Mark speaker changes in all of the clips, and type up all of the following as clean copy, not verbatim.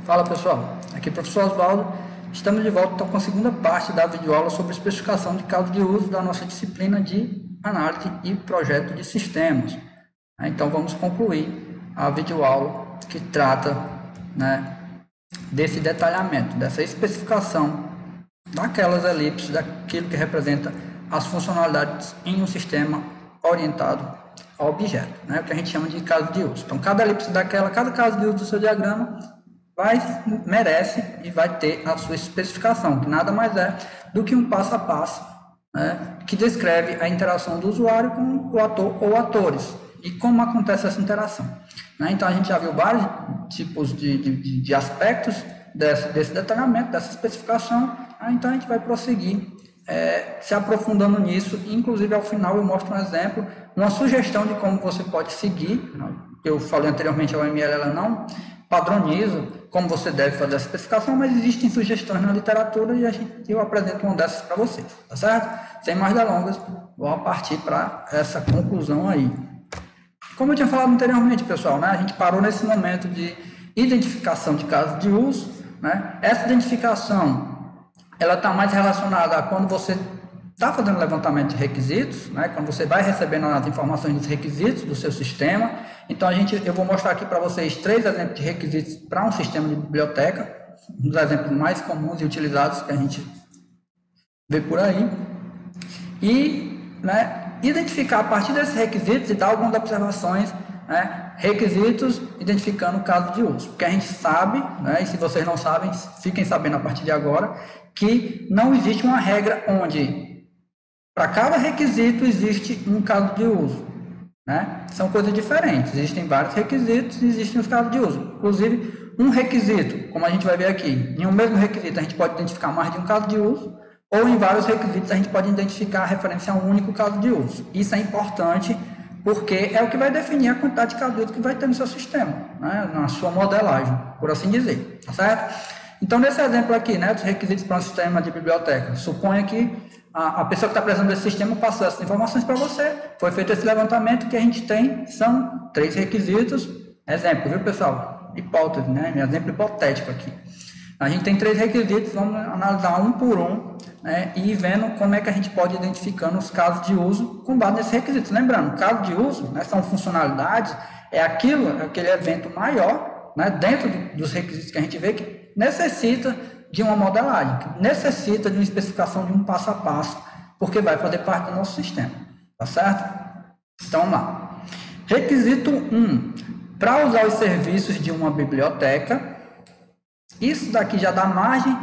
Speaker 1: Fala pessoal, aqui é o professor Osvaldo. Estamos de volta então, com a segunda parte da videoaula sobre especificação de caso de uso da nossa disciplina de análise e projeto de sistemas. Então vamos concluir a videoaula que trata, desse detalhamento, dessa especificação daquelas elipses, daquilo que representa as funcionalidades em um sistema orientado ao objeto, o que a gente chama de caso de uso. Então cada elipse daquela, cada caso de uso do seu diagrama merece e vai ter a sua especificação, que nada mais é do que um passo a passo, que descreve a interação do usuário com o ator ou atores e como acontece essa interação. Então a gente já viu vários tipos de aspectos desse detalhamento, dessa especificação, então a gente vai prosseguir se aprofundando nisso, e inclusive ao final eu mostro um exemplo, uma sugestão de como você pode seguir. Eu falei anteriormente, a OML ela não padroniza como você deve fazer essa especificação, mas existem sugestões na literatura e eu apresento uma dessas para vocês, tá certo? Sem mais delongas, vou partir para essa conclusão aí. Como eu tinha falado anteriormente, pessoal, a gente parou nesse momento de identificação de casos de uso, Essa identificação ela está mais relacionada a quando você está fazendo levantamento de requisitos, quando você vai recebendo as informações dos requisitos do seu sistema. Então, eu vou mostrar aqui para vocês 3 exemplos de requisitos para um sistema de biblioteca, um dos exemplos mais comuns e utilizados que a gente vê por aí. E identificar a partir desses requisitos e dar algumas observações, requisitos identificando o caso de uso. Porque a gente sabe, e se vocês não sabem, fiquem sabendo a partir de agora, que não existe uma regra onde para cada requisito existe um caso de uso. São coisas diferentes. Existem vários requisitos e existem os casos de uso. Inclusive, um requisito, como a gente vai ver aqui, em um mesmo requisito a gente pode identificar mais de um caso de uso, ou em vários requisitos a gente pode identificar a referência a um único caso de uso. Isso é importante porque é o que vai definir a quantidade de casos de uso que vai ter no seu sistema, na sua modelagem, por assim dizer, tá certo? Então, nesse exemplo aqui, dos requisitos para um sistema de biblioteca, suponha que a pessoa que está precisando desse sistema passou essas informações para você, foi feito esse levantamento, que a gente tem são 3 requisitos, exemplo, viu pessoal? Hipótese, exemplo hipotético aqui. A gente tem 3 requisitos, vamos analisar um por um, e ir vendo como é que a gente pode ir identificando os casos de uso com base nesses requisitos. Lembrando, caso de uso, são funcionalidades, é aquele evento maior, dentro dos requisitos que a gente vê que necessita de uma modelagem, que necessita de uma especificação de um passo a passo, porque vai fazer parte do nosso sistema, tá certo? Então, vamos lá. Requisito 1. Para usar os serviços de uma biblioteca, isso daqui já dá margem,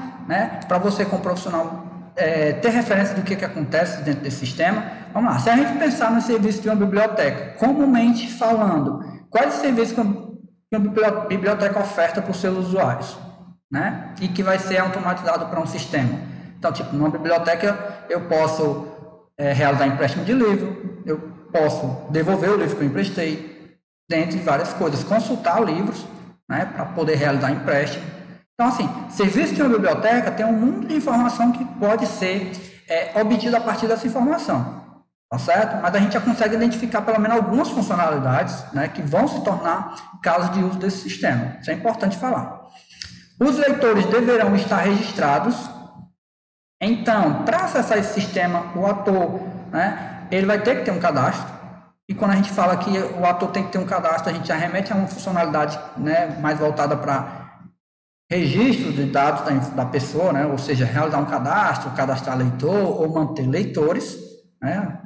Speaker 1: para você como profissional ter referência do que acontece dentro desse sistema. Vamos lá, se a gente pensar no serviço de uma biblioteca, comumente falando, quais os serviços que uma biblioteca oferta para os seus usuários? E que vai ser automatizado para um sistema. Então, numa biblioteca eu posso realizar empréstimo de livro, eu posso devolver o livro que eu emprestei, dentre várias coisas, consultar livros, para poder realizar empréstimo. Então, assim, serviço de uma biblioteca tem um mundo de informação que pode ser obtido a partir dessa informação, tá certo? Mas a gente já consegue identificar pelo menos algumas funcionalidades, que vão se tornar casos de uso desse sistema. Isso é importante falar. Os leitores deverão estar registrados. Então, para acessar esse sistema, o ator, ele vai ter que ter um cadastro. E quando a gente fala que o ator tem que ter um cadastro, a gente já remete a uma funcionalidade mais voltada para registro de dados da pessoa, ou seja, realizar um cadastro, cadastrar leitor ou manter leitores,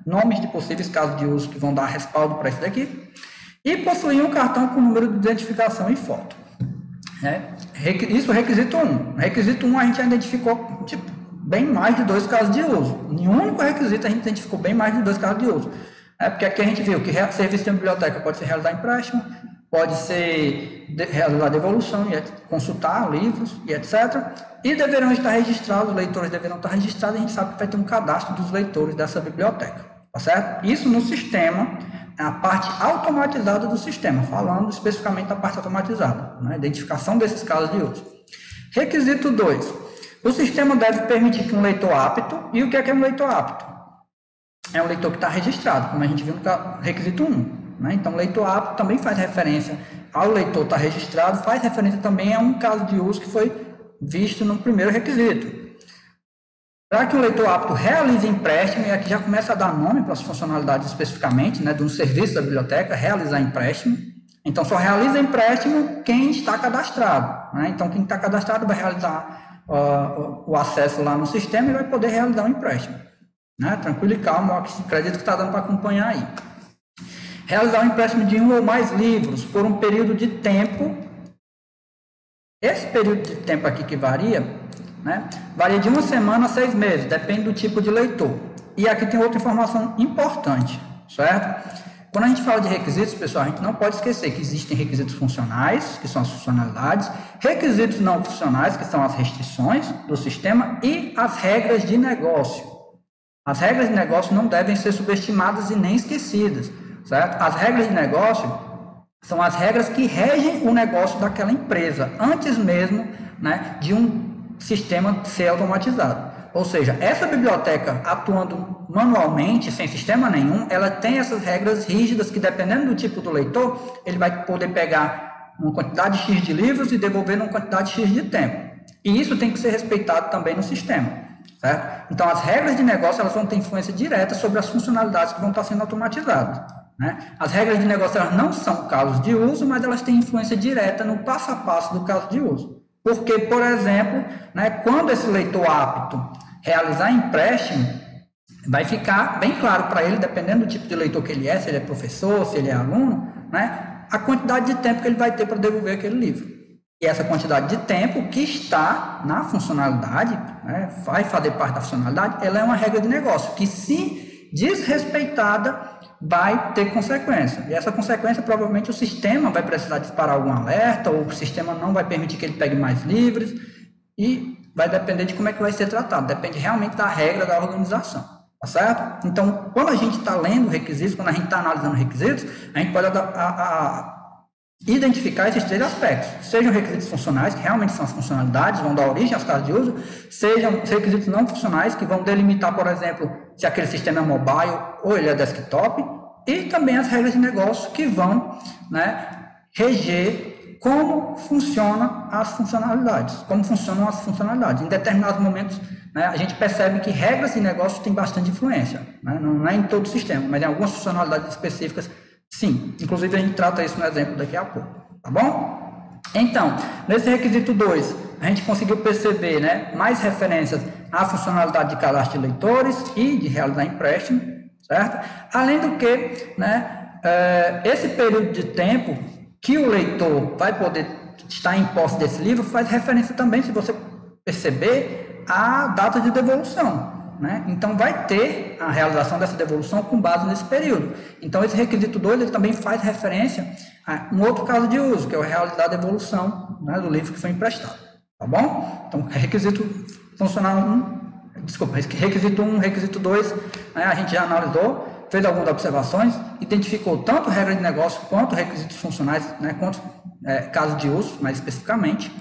Speaker 1: nomes de possíveis casos de uso que vão dar respaldo para isso daqui, e possuir um cartão com número de identificação e foto. Isso é requisito 1. Requisito 1 a gente já identificou bem mais de 2 casos de uso. Em um único requisito a gente identificou bem mais de 2 casos de uso. Porque aqui a gente viu que serviço de biblioteca pode ser realizar empréstimo, pode ser realizar devolução, consultar livros e etc. E deverão estar registrados, os leitores deverão estar registrados, e a gente sabe que vai ter um cadastro dos leitores dessa biblioteca, tá certo? Isso no sistema, a parte automatizada do sistema, falando especificamente da parte automatizada, identificação desses casos de uso. Requisito 2. O sistema deve permitir que um leitor apto, e o que é um leitor apto? É um leitor que está registrado, como a gente viu no requisito 1. né? Então, leitor apto também faz referência ao leitor estar registrado, faz referência também a um caso de uso que foi visto no primeiro requisito. Para que o leitor apto realize empréstimo, e aqui já começa a dar nome para as funcionalidades especificamente, né, de um serviço da biblioteca, realizar empréstimo. Então, só realiza empréstimo quem está cadastrado, né? Então, quem está cadastrado vai realizar o acesso lá no sistema e vai poder realizar o empréstimo, né? Tranquilo e calmo, acredito que está dando para acompanhar aí. Realizar o empréstimo de um ou mais livros por um período de tempo. Esse período de tempo aqui que varia, né? Varia de 1 semana a 6 meses, depende do tipo de leitor. E aqui tem outra informação importante, certo? Quando a gente fala de requisitos, pessoal, a gente não pode esquecer que existem requisitos funcionais, que são as funcionalidades, requisitos não funcionais, que são as restrições do sistema, e as regras de negócio. As regras de negócio não devem ser subestimadas e nem esquecidas, certo? As regras de negócio são as regras que regem o negócio daquela empresa, antes mesmo, né, de um sistema ser automatizado. Ou seja, essa biblioteca atuando manualmente, sem sistema nenhum, ela tem essas regras rígidas que, dependendo do tipo do leitor, ele vai poder pegar uma quantidade X de livros e devolver numa quantidade X de tempo. E isso tem que ser respeitado também no sistema, certo? Então, as regras de negócio elas vão ter influência direta sobre as funcionalidades que vão estar sendo automatizadas, né? As regras de negócio elas não são casos de uso, mas elas têm influência direta no passo a passo do caso de uso. Porque, por exemplo, né, quando esse leitor apto realizar empréstimo, vai ficar bem claro para ele, dependendo do tipo de leitor que ele é, se ele é professor, se ele é aluno, né, a quantidade de tempo que ele vai ter para devolver aquele livro. E essa quantidade de tempo que está na funcionalidade, né, vai fazer parte da funcionalidade, ela é uma regra de negócio, que se desrespeitada, vai ter consequência. E essa consequência, provavelmente, o sistema vai precisar disparar algum alerta, ou o sistema não vai permitir que ele pegue mais livros, e vai depender de como é que vai ser tratado. Depende realmente da regra da organização, tá certo? Então, quando a gente está lendo requisitos, quando a gente está analisando requisitos, a gente pode identificar esses 3 aspectos. Sejam requisitos funcionais, que realmente são as funcionalidades, vão dar origem aos casos de uso, sejam requisitos não funcionais, que vão delimitar, por exemplo, se aquele sistema é mobile ou ele é desktop, e também as regras de negócio que vão, né, reger como funcionam as funcionalidades, Em determinados momentos, né, a gente percebe que regras de negócio têm bastante influência, né? Não é em todo o sistema, mas em algumas funcionalidades específicas, sim. Inclusive, a gente trata isso no exemplo daqui a pouco, tá bom? Então, nesse requisito 2, a gente conseguiu perceber, né, mais referências à funcionalidade de cadastro de leitores e de realizar empréstimo, certo? Além do que, né, esse período de tempo que o leitor vai poder estar em posse desse livro faz referência também, se você perceber, à data de devolução, né? Então, vai ter a realização dessa devolução com base nesse período. Então, esse requisito 2 ele também faz referência a um outro caso de uso, que é o realizar a devolução, né, do livro que foi emprestado, tá bom? Então, requisito funcional 1, requisito 1, requisito 2, né, a gente já analisou, fez algumas observações, identificou tanto regra de negócio quanto requisitos funcionais, né, quanto caso de uso, mais especificamente.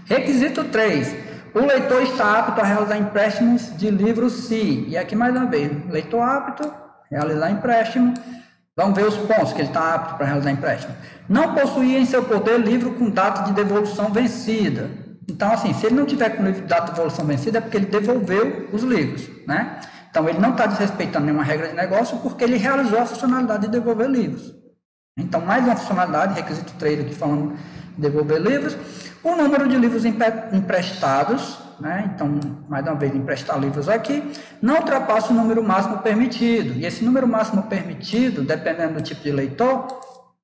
Speaker 1: Requisito 3, o leitor está apto a realizar empréstimos de livros se, e aqui mais uma vez, leitor apto, realizar empréstimo, vamos ver os pontos que ele está apto para realizar empréstimo. Não possuir em seu poder livro com data de devolução vencida. Então, assim, se ele não tiver com livro de data de devolução vencida, é porque ele devolveu os livros, né? Então, ele não está desrespeitando nenhuma regra de negócio porque ele realizou a funcionalidade de devolver livros. Então, mais uma funcionalidade, requisito 3 aqui falando de devolver livros. O número de livros emprestados, né? Então, mais uma vez, emprestar livros aqui, não ultrapassa o número máximo permitido. E esse número máximo permitido, dependendo do tipo de leitor,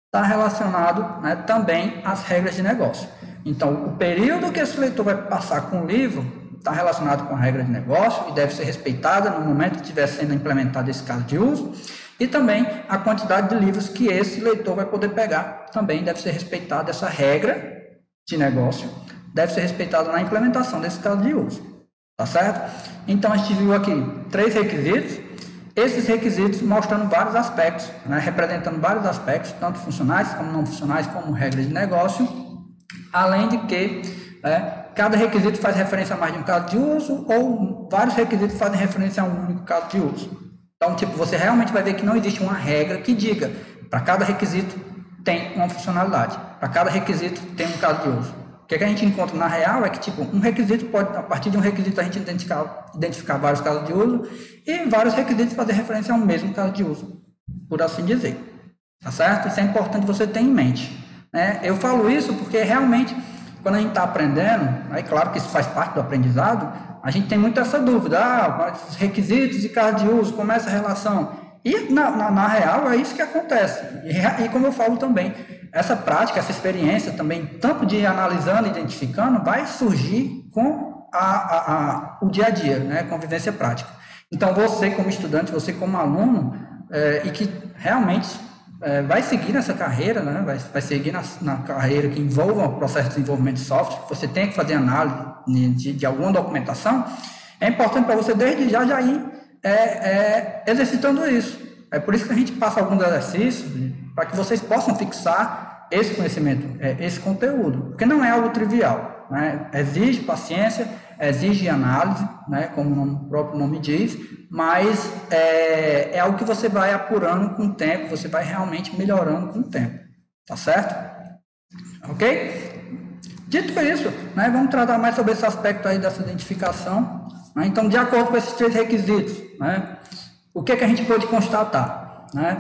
Speaker 1: está relacionado, né, também às regras de negócio. Então, o período que esse leitor vai passar com o livro está relacionado com a regra de negócio e deve ser respeitada no momento que estiver sendo implementado esse caso de uso. E também a quantidade de livros que esse leitor vai poder pegar também deve ser respeitada. Essa regra de negócio deve ser respeitada na implementação desse caso de uso. Tá certo? Então, a gente viu aqui 3 requisitos. Esses requisitos mostrando vários aspectos, né, representando vários aspectos, tanto funcionais como não funcionais, como regras de negócio. Além de que cada requisito faz referência a mais de um caso de uso ou vários requisitos fazem referência a um único caso de uso. Então, tipo, você realmente vai ver que não existe uma regra que diga Para cada requisito tem uma funcionalidade, para cada requisito tem um caso de uso. O que a gente encontra na real é que, tipo, um requisito pode, a partir de um requisito, a gente identificar vários casos de uso e vários requisitos fazer referência ao mesmo caso de uso, por assim dizer. Tá certo? Isso é importante você ter em mente. Né? Eu falo isso porque realmente, quando a gente está aprendendo, é claro que isso faz parte do aprendizado, a gente tem muito essa dúvida, requisitos e casos de uso, como é essa relação? E na real é isso que acontece. E como eu falo também, essa prática, essa experiência também, tanto de analisando e identificando, vai surgir com o dia a dia, né? Convivência prática. Então, você como estudante, você como aluno, e que realmente vai seguir nessa carreira, né? vai seguir na carreira que envolva o processo de desenvolvimento de software, você tem que fazer análise de alguma documentação, é importante para você desde já ir exercitando isso. É por isso que a gente passa alguns exercícios para que vocês possam fixar esse conhecimento, esse conteúdo, porque não é algo trivial, né? Exige paciência, exige análise, né? Como o próprio nome diz, mas é algo que você vai apurando com o tempo, você vai realmente melhorando com o tempo, tá certo? Ok? Dito isso, né, vamos tratar mais sobre esse aspecto aí dessa identificação. Né? Então, de acordo com esses 3 requisitos, né, o que a gente pode constatar? Né?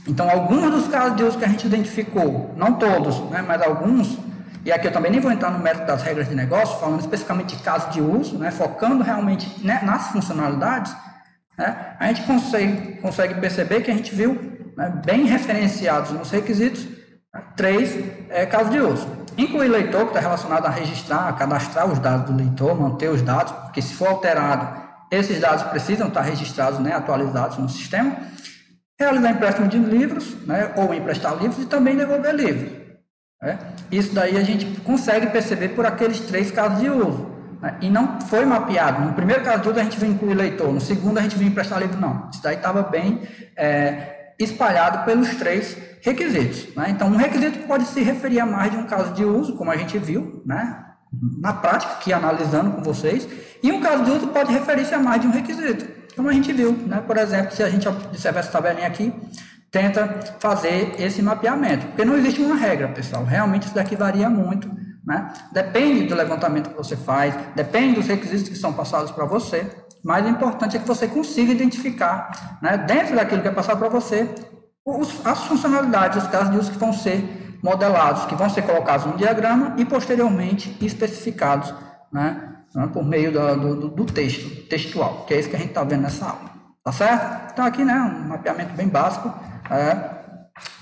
Speaker 1: Então, alguns dos casos de uso que a gente identificou, não todos, né, mas alguns, e aqui eu também nem vou entrar no mérito das regras de negócio, falando especificamente de casos de uso, né, focando realmente, né, nas funcionalidades, né, a gente consegue perceber que a gente viu, né, bem referenciados nos requisitos, 3 casos de uso. Incluir leitor, que está relacionado a registrar, a cadastrar os dados do leitor, manter os dados, porque se for alterado, esses dados precisam estar registrados, né, atualizados no sistema. Realizar empréstimo de livros, né, ou emprestar livros e também devolver livros. Né? Isso daí a gente consegue perceber por aqueles 3 casos de uso. Né? E não foi mapeado. No primeiro caso de uso a gente viu incluir leitor, no segundo a gente viu emprestar livro, não. Isso daí estava bem espalhado pelos 3 requisitos. Né? Então, um requisito pode se referir a mais de um caso de uso, como a gente viu, né, na prática, aqui analisando com vocês, e um caso de uso pode referir-se a mais de um requisito, como a gente viu. Né? Por exemplo, se a gente observar essa tabelinha aqui, tenta fazer esse mapeamento, porque não existe uma regra, pessoal, realmente isso daqui varia muito, né? Depende do levantamento que você faz, depende dos requisitos que são passados para você, mas o importante é que você consiga identificar, né, dentro daquilo que é passado para você, as funcionalidades, os casos de uso que vão ser modelados, que vão ser colocados no diagrama e posteriormente especificados, né, por meio do texto, textual, que é isso que a gente está vendo nessa aula. Tá certo? Então aqui, né, um mapeamento bem básico,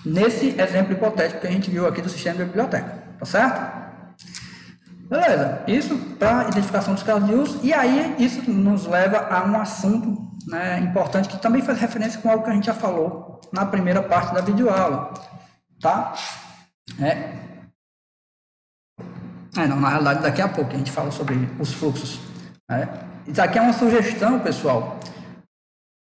Speaker 1: nesse exemplo hipotético que a gente viu aqui do sistema de biblioteca. Tá certo? Beleza, isso para identificação dos casos de uso, e aí isso nos leva a um assunto, né, importante, que também faz referência com algo que a gente já falou na primeira parte da videoaula, tá? Não, na realidade daqui a pouco a gente fala sobre os fluxos. Né? Isso aqui é uma sugestão, pessoal.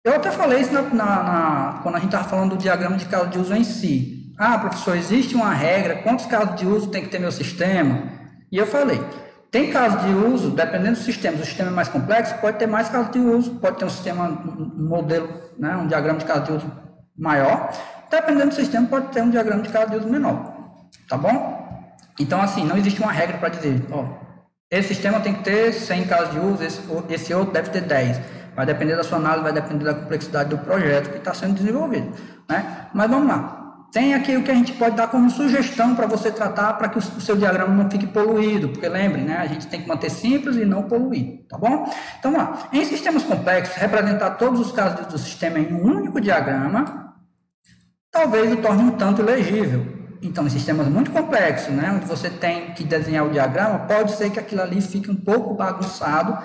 Speaker 1: Eu até falei isso quando a gente estava falando do diagrama de caso de uso em si. Professor, existe uma regra, quantos casos de uso tem que ter meu sistema? E eu falei, tem casos de uso, dependendo do sistema, o sistema é mais complexo, pode ter mais casos de uso, pode ter um sistema, um modelo, né, um diagrama de caso de uso maior, dependendo do sistema, pode ter um diagrama de caso de uso menor, tá bom? Então, assim, não existe uma regra para dizer, esse sistema tem que ter 100 casos de uso, esse outro deve ter 10, vai depender da sua análise, vai depender da complexidade do projeto que está sendo desenvolvido, né? Mas vamos lá. Tem aqui o que a gente pode dar como sugestão para você tratar, para que o seu diagrama não fique poluído, porque lembre, né, a gente tem que manter simples e não poluir, tá bom? Então, em sistemas complexos, representar todos os casos do sistema em um único diagrama, talvez o torne um tanto ilegível. Então, em sistemas muito complexos, né, onde você tem que desenhar o diagrama, pode ser que aquilo ali fique um pouco bagunçado,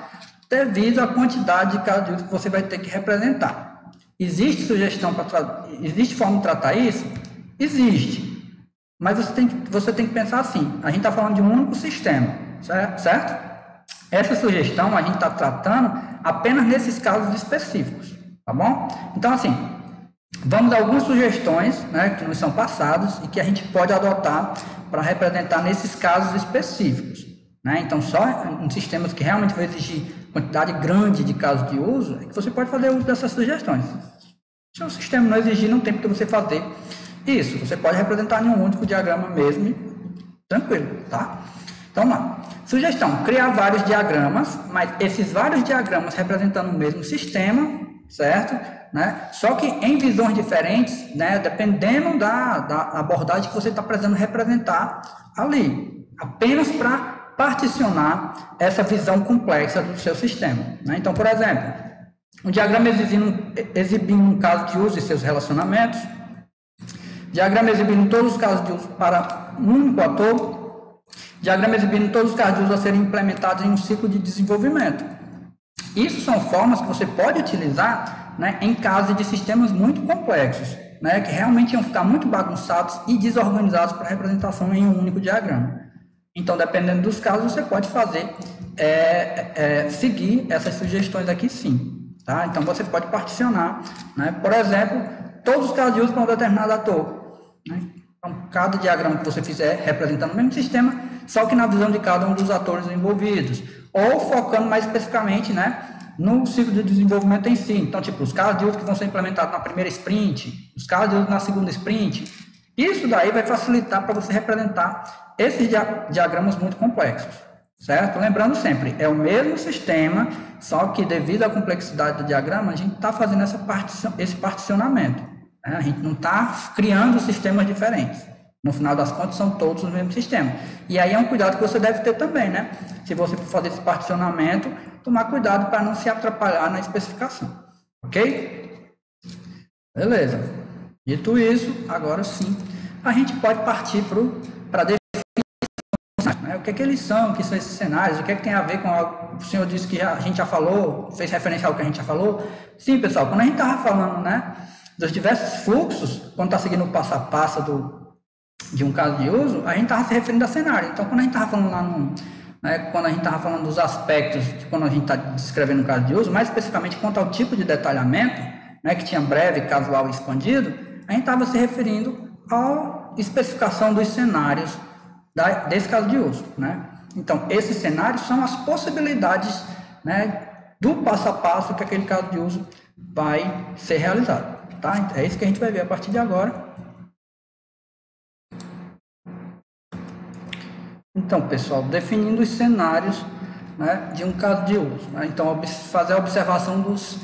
Speaker 1: devido à quantidade de casos de uso que você vai ter que representar. Existe existe forma de tratar isso? Existe, mas você tem que pensar assim, a gente está falando de um único sistema, certo? Essa sugestão a gente está tratando apenas nesses casos específicos, tá bom? Então, assim, vamos dar algumas sugestões, né, que nos são passadas e que a gente pode adotar para representar nesses casos específicos, né? Então, só em sistemas que realmente vão exigir quantidade grande de casos de uso, é que você pode fazer uso dessas sugestões. Se o sistema não exigir, não tem porque você fazer Isso, você pode representar em um único diagrama mesmo, tranquilo, tá? Então, vamos lá. Sugestão, criar vários diagramas, mas esses vários diagramas representando o mesmo sistema, certo? Né? Só que em visões diferentes, né? Dependendo da abordagem que você está precisando representar ali, apenas para particionar essa visão complexa do seu sistema. Né? Então, por exemplo, um diagrama exibindo um caso de uso e seus relacionamentos, diagrama exibindo todos os casos de uso para um único ator, diagrama exibindo todos os casos de uso a serem implementados em um ciclo de desenvolvimento. Isso são formas que você pode utilizar, né, em casos de sistemas muito complexos, né, que realmente iam ficar muito bagunçados e desorganizados para representação em um único diagrama. Então, dependendo dos casos, você pode fazer, seguir essas sugestões aqui sim. Tá? Então, você pode particionar, né, por exemplo, todos os casos de uso para um determinado ator. Né? Então, cada diagrama que você fizer representando o mesmo sistema, só que na visão de cada um dos atores envolvidos, ou focando mais especificamente, né, no ciclo de desenvolvimento em si. Então, tipo, os casos de uso que vão ser implementados na primeira sprint, os casos de uso na segunda sprint, isso daí vai facilitar para você representar esses diagramas muito complexos, certo? Lembrando sempre, é o mesmo sistema, só que devido à complexidade do diagrama, a gente está fazendo esse particionamento. Né? A gente não está criando sistemas diferentes. No final das contas, são todos o mesmo sistema. E aí é um cuidado que você deve ter também, né? Se você for fazer esse particionamento, tomar cuidado para não se atrapalhar na especificação. Ok? Beleza. Dito isso, agora sim, a gente pode partir para definição, né? O que eles são, o que são esses cenários, o que tem a ver com algo que o senhor disse que a gente já falou, fez referência ao que a gente já falou. Sim, pessoal, quando a gente estava falando, né, dos diversos fluxos, quando está seguindo o passo a passo de um caso de uso, a gente estava se referindo a cenário. Então, quando a gente estava falando lá quando a gente estava falando dos aspectos, de quando a gente está descrevendo um caso de uso, mais especificamente quanto ao tipo de detalhamento, né, que tinha breve, casual e expandido, a gente estava se referindo à especificação dos cenários desse caso de uso. Né? Então, esses cenários são as possibilidades, né, do passo a passo que aquele caso de uso vai ser realizado. Tá? É isso que a gente vai ver a partir de agora. Então, pessoal, definindo os cenários, né, de um caso de uso. Né? Então, fazer a observação dos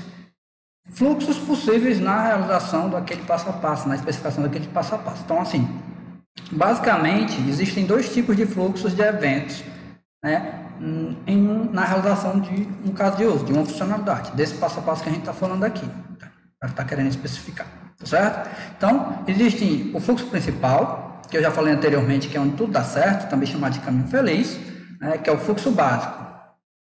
Speaker 1: fluxos possíveis na realização daquele passo a passo, na especificação daquele passo a passo. Então, assim, basicamente, existem dois tipos de fluxos de eventos, né, na realização de um caso de uso, de uma funcionalidade, desse passo a passo que a gente está falando aqui, está querendo especificar, tá certo? Então, existe o fluxo principal, que eu já falei anteriormente, que é onde tudo dá certo, também chamado de caminho feliz, né, que é o fluxo básico,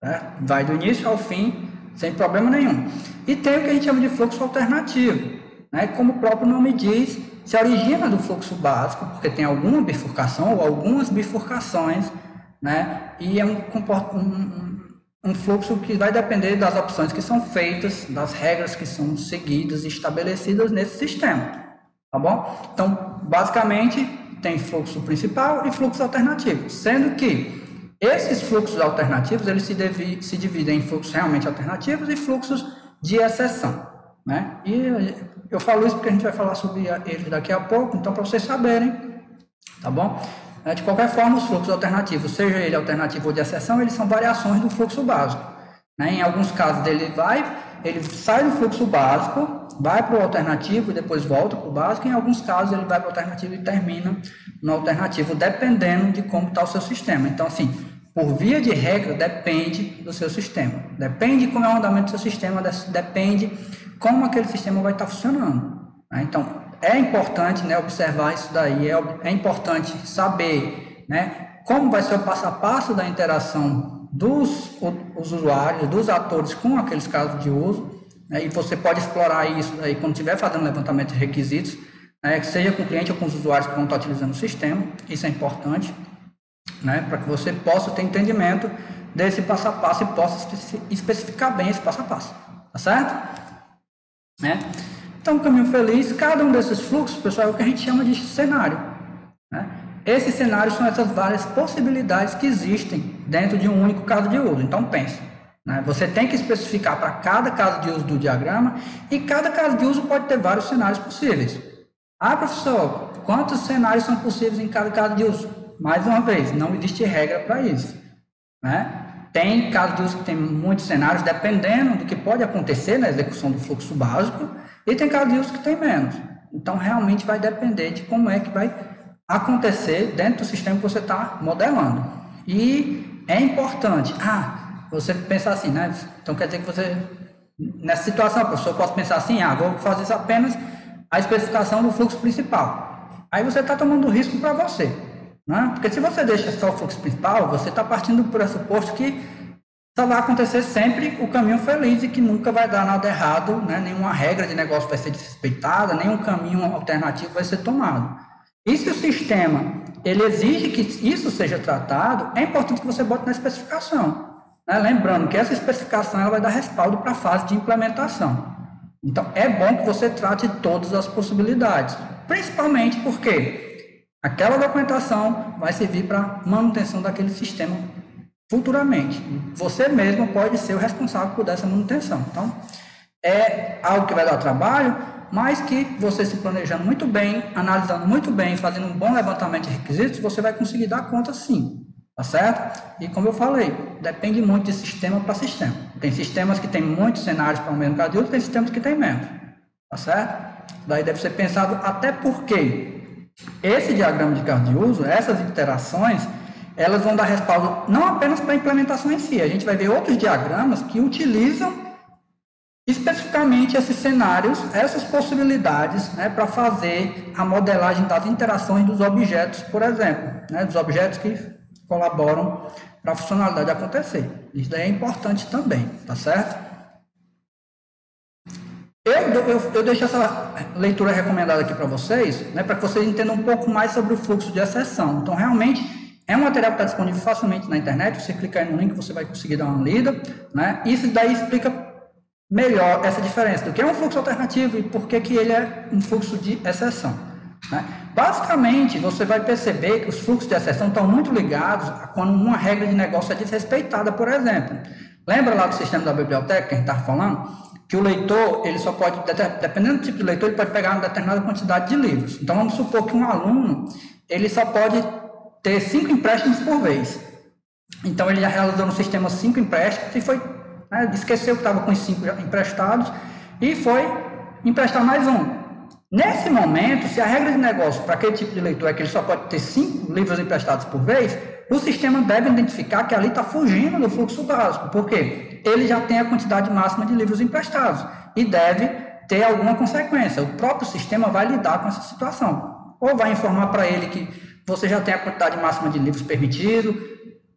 Speaker 1: né? Vai do início ao fim, sem problema nenhum. E tem o que a gente chama de fluxo alternativo, né? Como o próprio nome diz, se origina do fluxo básico, porque tem alguma bifurcação ou algumas bifurcações, né? E é um fluxo que vai depender das opções que são feitas, das regras que são seguidas e estabelecidas nesse sistema, tá bom? Então, basicamente, tem fluxo principal e fluxo alternativo, sendo que esses fluxos alternativos, eles se dividem em fluxos realmente alternativos e fluxos de exceção, né? E eu falo isso porque a gente vai falar sobre eles daqui a pouco, então para vocês saberem, tá bom? De qualquer forma, os fluxos alternativos, seja ele alternativo ou de exceção, eles são variações do fluxo básico, né? Em alguns casos ele sai do fluxo básico, vai para o alternativo e depois volta para o básico. Em alguns casos ele vai para o alternativo e termina no alternativo, dependendo de como está o seu sistema. Então, assim, por via de regra, depende do seu sistema. Depende como é o andamento do seu sistema, depende como aquele sistema vai estar funcionando. Né? Então, é importante, né, observar isso daí, é importante saber, né, como vai ser o passo a passo da interação dos usuários, dos atores com aqueles casos de uso, né, e você pode explorar isso daí quando estiver fazendo levantamento de requisitos, né, seja com o cliente ou com os usuários que vão estar utilizando o sistema. Isso é importante, né, para que você possa ter entendimento desse passo a passo e possa especificar bem esse passo a passo, tá certo? Né? Então, o caminho feliz, cada um desses fluxos, pessoal, é o que a gente chama de cenário, né? Esses cenários são essas várias possibilidades que existem dentro de um único caso de uso. Então, pense, né? Você tem que especificar para cada caso de uso do diagrama, e cada caso de uso pode ter vários cenários possíveis. Ah, professor, quantos cenários são possíveis em cada caso de uso? Mais uma vez, não existe regra para isso, né? Tem casos de uso que tem muitos cenários, dependendo do que pode acontecer na execução do fluxo básico, e tem casos de uso que tem menos. Então, realmente vai depender de como é que vai acontecer dentro do sistema que você está modelando. E é importante, você pensar assim, né? Então, quer dizer que você, nessa situação, professor, eu posso pensar assim, vou fazer apenas a especificação do fluxo principal. Aí você está tomando risco para você. Né? Porque se você deixa só o fluxo principal, você está partindo do pressuposto que só vai acontecer sempre o caminho feliz e que nunca vai dar nada errado, né? Nenhuma regra de negócio vai ser desrespeitada, nenhum caminho alternativo vai ser tomado. E se o sistema ele exige que isso seja tratado, é importante que você bote na especificação. Né? Lembrando que essa especificação ela vai dar respaldo para a fase de implementação. Então, é bom que você trate todas as possibilidades, principalmente porque aquela documentação vai servir para manutenção daquele sistema futuramente. Você mesmo pode ser o responsável por essa manutenção. Então, é algo que vai dar trabalho, mas que você se planejando muito bem, analisando muito bem, fazendo um bom levantamento de requisitos, você vai conseguir dar conta sim, tá certo? E como eu falei, depende muito de sistema para sistema. Tem sistemas que tem muitos cenários para o mesmo caso de uso, tem sistemas que tem menos, tá certo? Daí deve ser pensado até porque esse diagrama de caso de uso, essas interações, elas vão dar respaldo não apenas para a implementação em si, a gente vai ver outros diagramas que utilizam especificamente esses cenários, essas possibilidades, né, para fazer a modelagem das interações dos objetos, por exemplo, né, dos objetos que colaboram para a funcionalidade acontecer. Isso daí é importante também, tá certo? Eu deixo essa leitura recomendada aqui para vocês, né, para que vocês entendam um pouco mais sobre o fluxo de exceção. Então, realmente, é um material que está disponível facilmente na internet, você clica aí no link, você vai conseguir dar uma lida, né? Isso daí explica melhor essa diferença do que é um fluxo alternativo e por que ele é um fluxo de exceção. Né? Basicamente, você vai perceber que os fluxos de exceção estão muito ligados a quando uma regra de negócio é desrespeitada, por exemplo. Lembra lá do sistema da biblioteca que a gente estava falando? Que o leitor, ele só pode, dependendo do tipo de leitor, ele pode pegar uma determinada quantidade de livros. Então, vamos supor que um aluno, ele só pode ter 5 empréstimos por vez. Então, ele já realizou no sistema 5 empréstimos e foi, né, esqueceu que estava com os 5 emprestados e foi emprestar mais um. Nesse momento, se a regra de negócio para aquele tipo de leitor é que ele só pode ter 5 livros emprestados por vez, o sistema deve identificar que ali está fugindo do fluxo básico, porque ele já tem a quantidade máxima de livros emprestados e deve ter alguma consequência. O próprio sistema vai lidar com essa situação. Ou vai informar para ele que você já tem a quantidade máxima de livros permitido,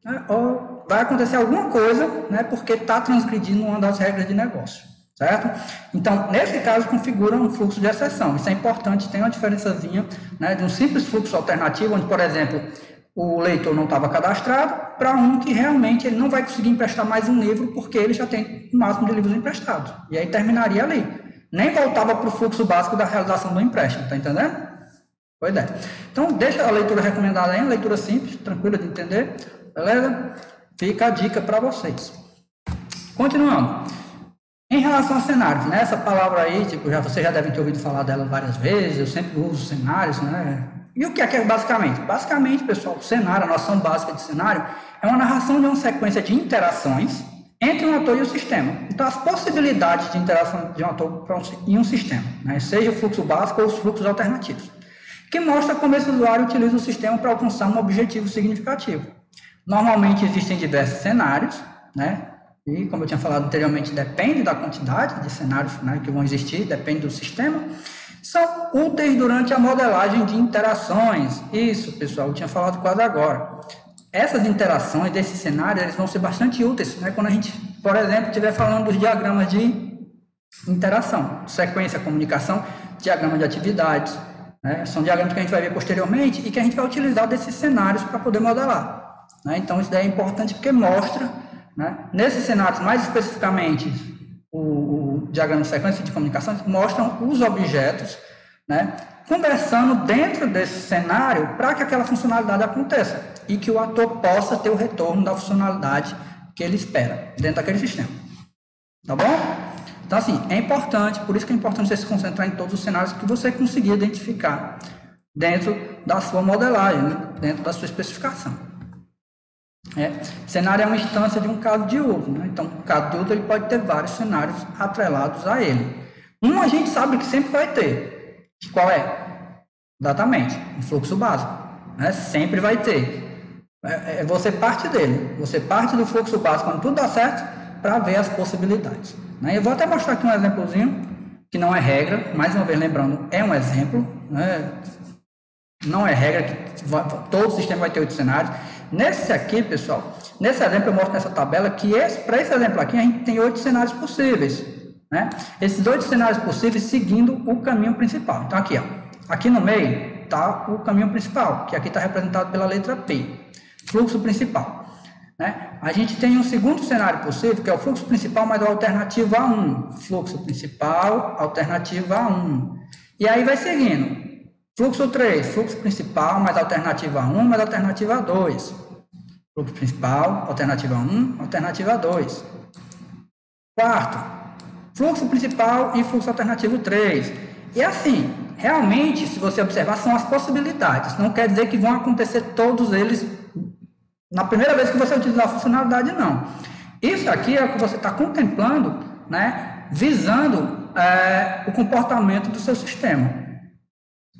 Speaker 1: né, ou vai acontecer alguma coisa, né, porque está transgredindo uma das regras de negócio, certo? Então, nesse caso, configura um fluxo de exceção. Isso é importante, tem uma diferençazinha, né, de um simples fluxo alternativo, onde, por exemplo, o leitor não estava cadastrado, para um que realmente ele não vai conseguir emprestar mais um livro, porque ele já tem o máximo de livros emprestados. E aí terminaria ali. Nem voltava para o fluxo básico da realização do empréstimo, tá entendendo? Pois é. Então, deixa a leitura recomendada aí, uma leitura simples, tranquila de entender, beleza? Fica a dica para vocês. Continuando. Em relação a cenários, né? Essa palavra aí, tipo, vocês já devem ter ouvido falar dela várias vezes, eu sempre uso cenários, né? E o que é basicamente? Basicamente, pessoal, o cenário, a noção básica de cenário, é uma narração de uma sequência de interações entre um ator e o sistema. Então, as possibilidades de interação de um ator em um sistema, né? Seja o fluxo básico ou os fluxos alternativos, que mostra como esse usuário utiliza o sistema para alcançar um objetivo significativo. Normalmente existem diversos cenários, né? E, como eu tinha falado anteriormente, depende da quantidade de cenários, né, que vão existir, depende do sistema. São úteis durante a modelagem de interações. Isso, pessoal, eu tinha falado quase agora. Essas interações desses cenários eles vão ser bastante úteis, né, quando a gente, por exemplo, estiver falando dos diagramas de interação, sequência, comunicação, diagrama de atividades. Né? São diagramas que a gente vai ver posteriormente e que a gente vai utilizar desses cenários para poder modelar. Né? Então, isso daí é importante porque mostra, né, nesses cenários, mais especificamente, o diagrama de sequência de comunicação, mostram os objetos, né, conversando dentro desse cenário para que aquela funcionalidade aconteça e que o ator possa ter o retorno da funcionalidade que ele espera dentro daquele sistema. Tá bom? Então, assim, é importante, por isso que é importante você se concentrar em todos os cenários que você conseguir identificar dentro da sua modelagem, né? Dentro da sua especificação. Cenário é uma instância de um caso de uso, né? Então, o caso de uso ele pode ter vários cenários atrelados a ele. Um a gente sabe que sempre vai ter. Qual é? Exatamente, um fluxo básico. Né? Sempre vai ter. Você parte dele. Você parte do fluxo básico quando tudo dá certo para ver as possibilidades. Né? Eu vou até mostrar aqui um exemplozinho, que não é regra, mais uma vez lembrando, é um exemplo. Né? Não é regra que todo sistema vai ter 8 cenários. Nesse aqui, pessoal, nesse exemplo eu mostro nessa tabela que para esse exemplo aqui a gente tem 8 cenários possíveis. Né? Esses 8 cenários possíveis seguindo o caminho principal. Então aqui, ó, aqui no meio está o caminho principal, que aqui está representado pela letra P, fluxo principal. Né? A gente tem um segundo cenário possível, que é o fluxo principal mais a alternativa A1. Fluxo principal, alternativa A1. E aí vai seguindo. Fluxo 3, fluxo principal mais alternativa 1 mais alternativa 2. Fluxo principal, alternativa 1, alternativa 2. Quarto, fluxo principal e fluxo alternativo 3. E assim, realmente, se você observar, são as possibilidades. Não quer dizer que vão acontecer todos eles na primeira vez que você utilizar a funcionalidade, não. Isso aqui é o que você está contemplando, né, visando o comportamento do seu sistema.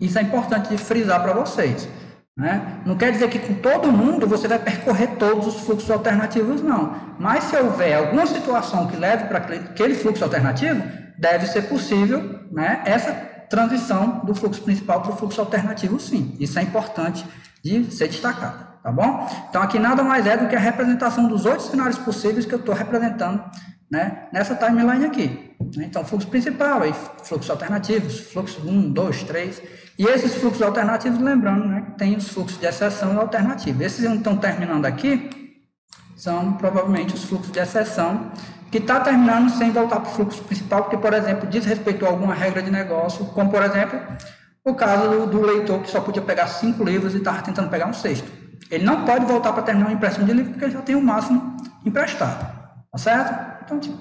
Speaker 1: Isso é importante de frisar para vocês. Né? Não quer dizer que com todo mundo você vai percorrer todos os fluxos alternativos, não. Mas se houver alguma situação que leve para aquele fluxo alternativo, deve ser possível, né, essa transição do fluxo principal para o fluxo alternativo, sim. Isso é importante de ser destacado, tá bom? Então, aqui nada mais é do que a representação dos 8 cenários possíveis que eu estou representando, né, nessa timeline aqui. Então, fluxo principal, aí, fluxos alternativos, fluxo 1, 2, 3. E esses fluxos alternativos, lembrando, né, tem os fluxos de exceção e alternativo. Esses que estão terminando aqui são provavelmente os fluxos de exceção que está terminando sem voltar para o fluxo principal, porque, por exemplo, diz respeito a alguma regra de negócio, como, por exemplo, o caso do leitor que só podia pegar 5 livros e estava tentando pegar um sexto. Ele não pode voltar para terminar um empréstimo de livro porque ele já tem o máximo emprestado. Tá certo? Então, tipo,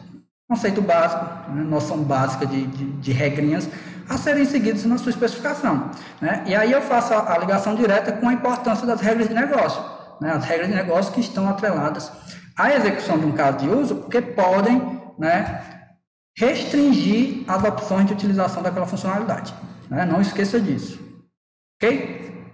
Speaker 1: conceito básico, né, noção básica de regrinhas a serem seguidas na sua especificação. Né? E aí eu faço a ligação direta com a importância das regras de negócio. Né? As regras de negócio que estão atreladas à execução de um caso de uso, porque podem, né, restringir as opções de utilização daquela funcionalidade. Né? Não esqueça disso. Ok?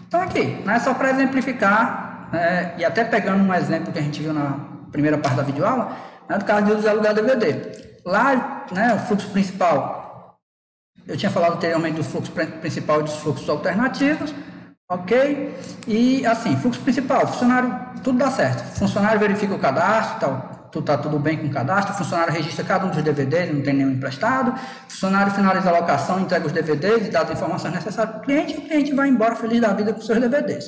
Speaker 1: Então aqui, né, só para exemplificar, e até pegando um exemplo que a gente viu na primeira parte da videoaula, né, do caso de uso de alugar DVD. Lá, né, o fluxo principal, eu tinha falado anteriormente do fluxo principal e dos fluxos alternativos, ok? E assim, fluxo principal, funcionário, tudo dá certo. Funcionário verifica o cadastro, tá tudo bem com o cadastro, o funcionário registra cada um dos DVDs, não tem nenhum emprestado, o funcionário finaliza a locação, entrega os DVDs e dá as informações necessárias para o cliente, e o cliente vai embora feliz da vida com seus DVDs.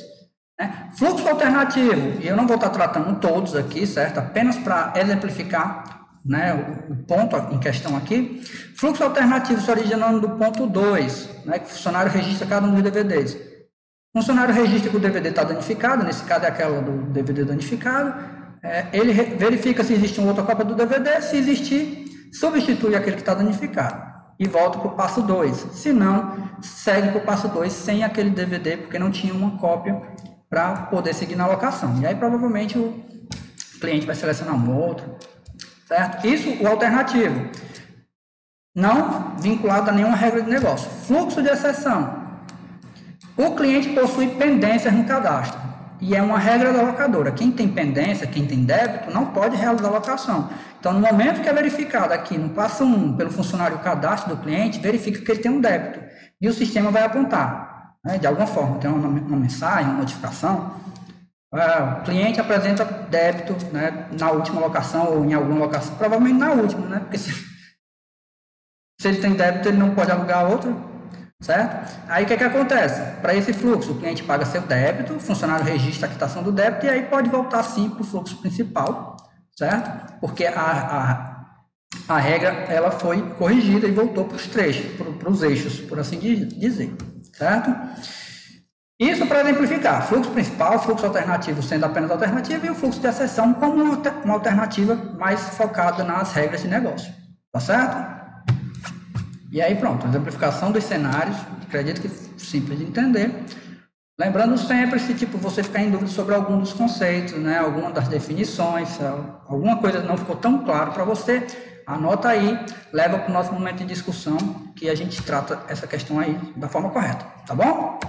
Speaker 1: Né? Fluxo alternativo, e eu não vou estar tratando todos aqui, certo? Apenas para exemplificar, né, o ponto em questão aqui. Fluxo alternativo se originando do ponto 2, né, que o funcionário registra cada um dos DVDs. O funcionário registra que o DVD está danificado, nesse caso é aquela do DVD danificado, ele verifica se existe uma outra cópia do DVD, se existir, substitui aquele que está danificado e volta para o passo 2. Se não, segue para o passo 2 sem aquele DVD, porque não tinha uma cópia para poder seguir na locação. E aí provavelmente o cliente vai selecionar um outro. Certo? Isso, o alternativo, não vinculado a nenhuma regra de negócio. Fluxo de exceção. O cliente possui pendências no cadastro e é uma regra da locadora. Quem tem pendência, quem tem débito, não pode realizar a locação. Então, no momento que é verificado aqui no passo 1 pelo funcionário o cadastro do cliente, verifica que ele tem um débito e o sistema vai apontar, né, de alguma forma, tem uma mensagem, uma notificação. O cliente apresenta débito, né, na última locação ou em alguma locação, provavelmente na última, né, porque se ele tem débito, ele não pode alugar outro, certo? Aí o que acontece? Para esse fluxo, o cliente paga seu débito, o funcionário registra a quitação do débito e aí pode voltar sim para o fluxo principal, certo? Porque a regra ela foi corrigida e voltou para os trechos, para os eixos, por assim dizer, certo? Isso para exemplificar, fluxo principal, fluxo alternativo sendo apenas alternativo e o fluxo de acessão como uma alternativa mais focada nas regras de negócio, tá certo? E aí pronto, exemplificação dos cenários, acredito que é simples de entender. Lembrando sempre, se tipo, você ficar em dúvida sobre algum dos conceitos, né, alguma das definições, alguma coisa não ficou tão claro para você, anota aí, leva para o nosso momento de discussão, que a gente trata essa questão aí da forma correta, tá bom?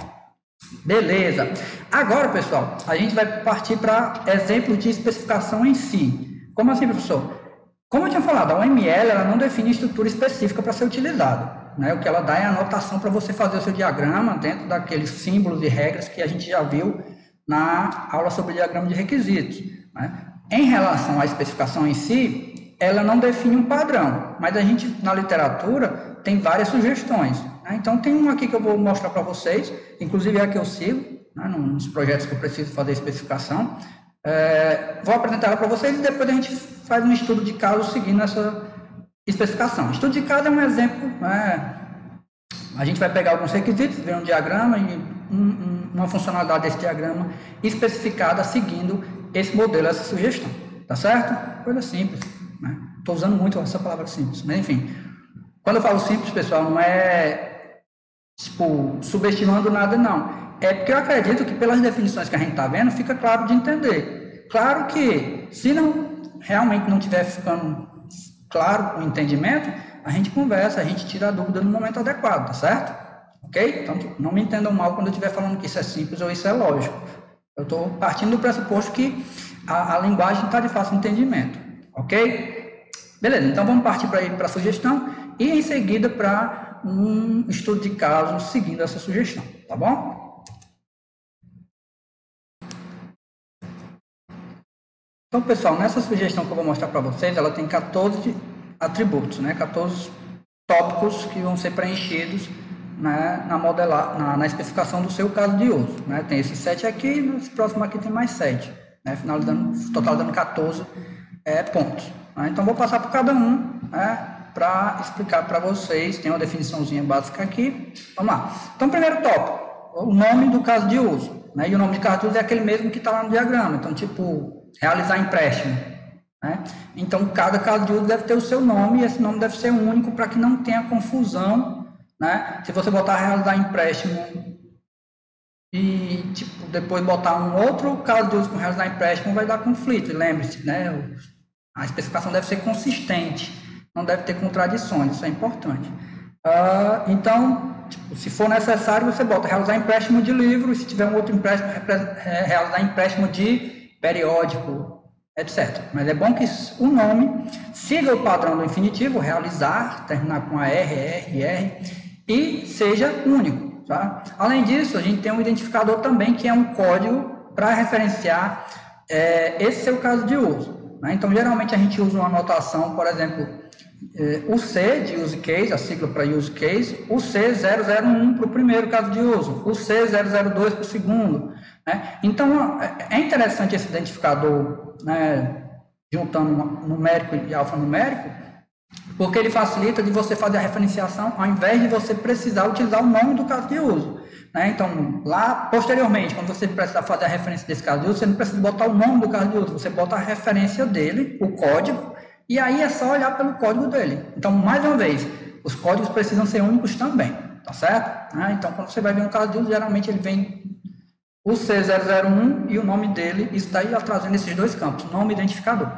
Speaker 1: Beleza. Agora, pessoal, a gente vai partir para exemplos de especificação em si. Como assim, professor? Como eu tinha falado, a OML ela não define estrutura específica para ser utilizada. Né? O que ela dá é a anotação para você fazer o seu diagrama dentro daqueles símbolos e regras que a gente já viu na aula sobre diagrama de requisitos. Né? Em relação à especificação em si, ela não define um padrão, mas a gente, na literatura, tem várias sugestões. Né? Então, tem uma aqui que eu vou mostrar para vocês, inclusive é a que eu sigo, né, nos projetos que eu preciso fazer especificação. Vou apresentar ela para vocês e depois a gente faz um estudo de caso seguindo essa especificação. Estudo de caso é um exemplo, né? A gente vai pegar alguns requisitos, ver um diagrama e uma funcionalidade desse diagrama especificada seguindo esse modelo, essa sugestão, tá certo? Coisa simples, né? Estou usando muito essa palavra simples, mas enfim, quando eu falo simples, pessoal, não é tipo subestimando nada, não. É porque eu acredito que pelas definições que a gente está vendo, fica claro de entender. Claro que, se realmente não estiver ficando claro o entendimento, a gente conversa, a gente tira a dúvida no momento adequado, tá certo? Ok? Então, não me entendam mal quando eu estiver falando que isso é simples ou isso é lógico. Eu estou partindo do pressuposto que a linguagem está de fácil entendimento, ok? Beleza, então vamos partir para a sugestão e em seguida para um estudo de caso seguindo essa sugestão, tá bom? Então, pessoal, nessa sugestão que eu vou mostrar para vocês, ela tem 14 atributos, né? 14 tópicos que vão ser preenchidos, né, na especificação do seu caso de uso. Né? Tem esses 7 aqui e no próximo aqui tem mais 7, né? Total dando 14 pontos. Né? Então, vou passar por cada um, né, para explicar para vocês. Tem uma definiçãozinha básica aqui. Vamos lá. Então, primeiro tópico, o nome do caso de uso. Né? E o nome de caso de uso é aquele mesmo que está lá no diagrama. Então, tipo, realizar empréstimo. Né? Então, cada caso de uso deve ter o seu nome e esse nome deve ser único para que não tenha confusão. Né? Se você botar realizar empréstimo e tipo, depois botar um outro caso de uso com realizar empréstimo, vai dar conflito. E lembre-se, né? A especificação deve ser consistente, não deve ter contradições, isso é importante. Então, tipo, se for necessário, você bota realizar empréstimo de livro, e se tiver um outro empréstimo, realizar empréstimo de periódico, etc. Mas é bom que o nome siga o padrão do infinitivo, realizar, terminar com a R, e seja único. Tá? Além disso, a gente tem um identificador também, que é um código para referenciar esse seu caso de uso. Né? Então, geralmente a gente usa uma anotação, por exemplo, o C de use case, a sigla para use case, o C001 para o primeiro caso de uso, o C002 para o segundo. Né? Então, é interessante esse identificador, né, juntando numérico e alfanumérico, porque ele facilita de você fazer a referenciação ao invés de você precisar utilizar o nome do caso de uso. Né? Então, lá, posteriormente, quando você precisar fazer a referência desse caso de uso, você não precisa botar o nome do caso de uso, você bota a referência dele, o código, e aí é só olhar pelo código dele. Então, mais uma vez, os códigos precisam ser únicos também, tá certo? Então, quando você vai ver um caso de uso, geralmente ele vem o C001 e o nome dele, isso daí já trazendo esses dois campos, nome e identificador.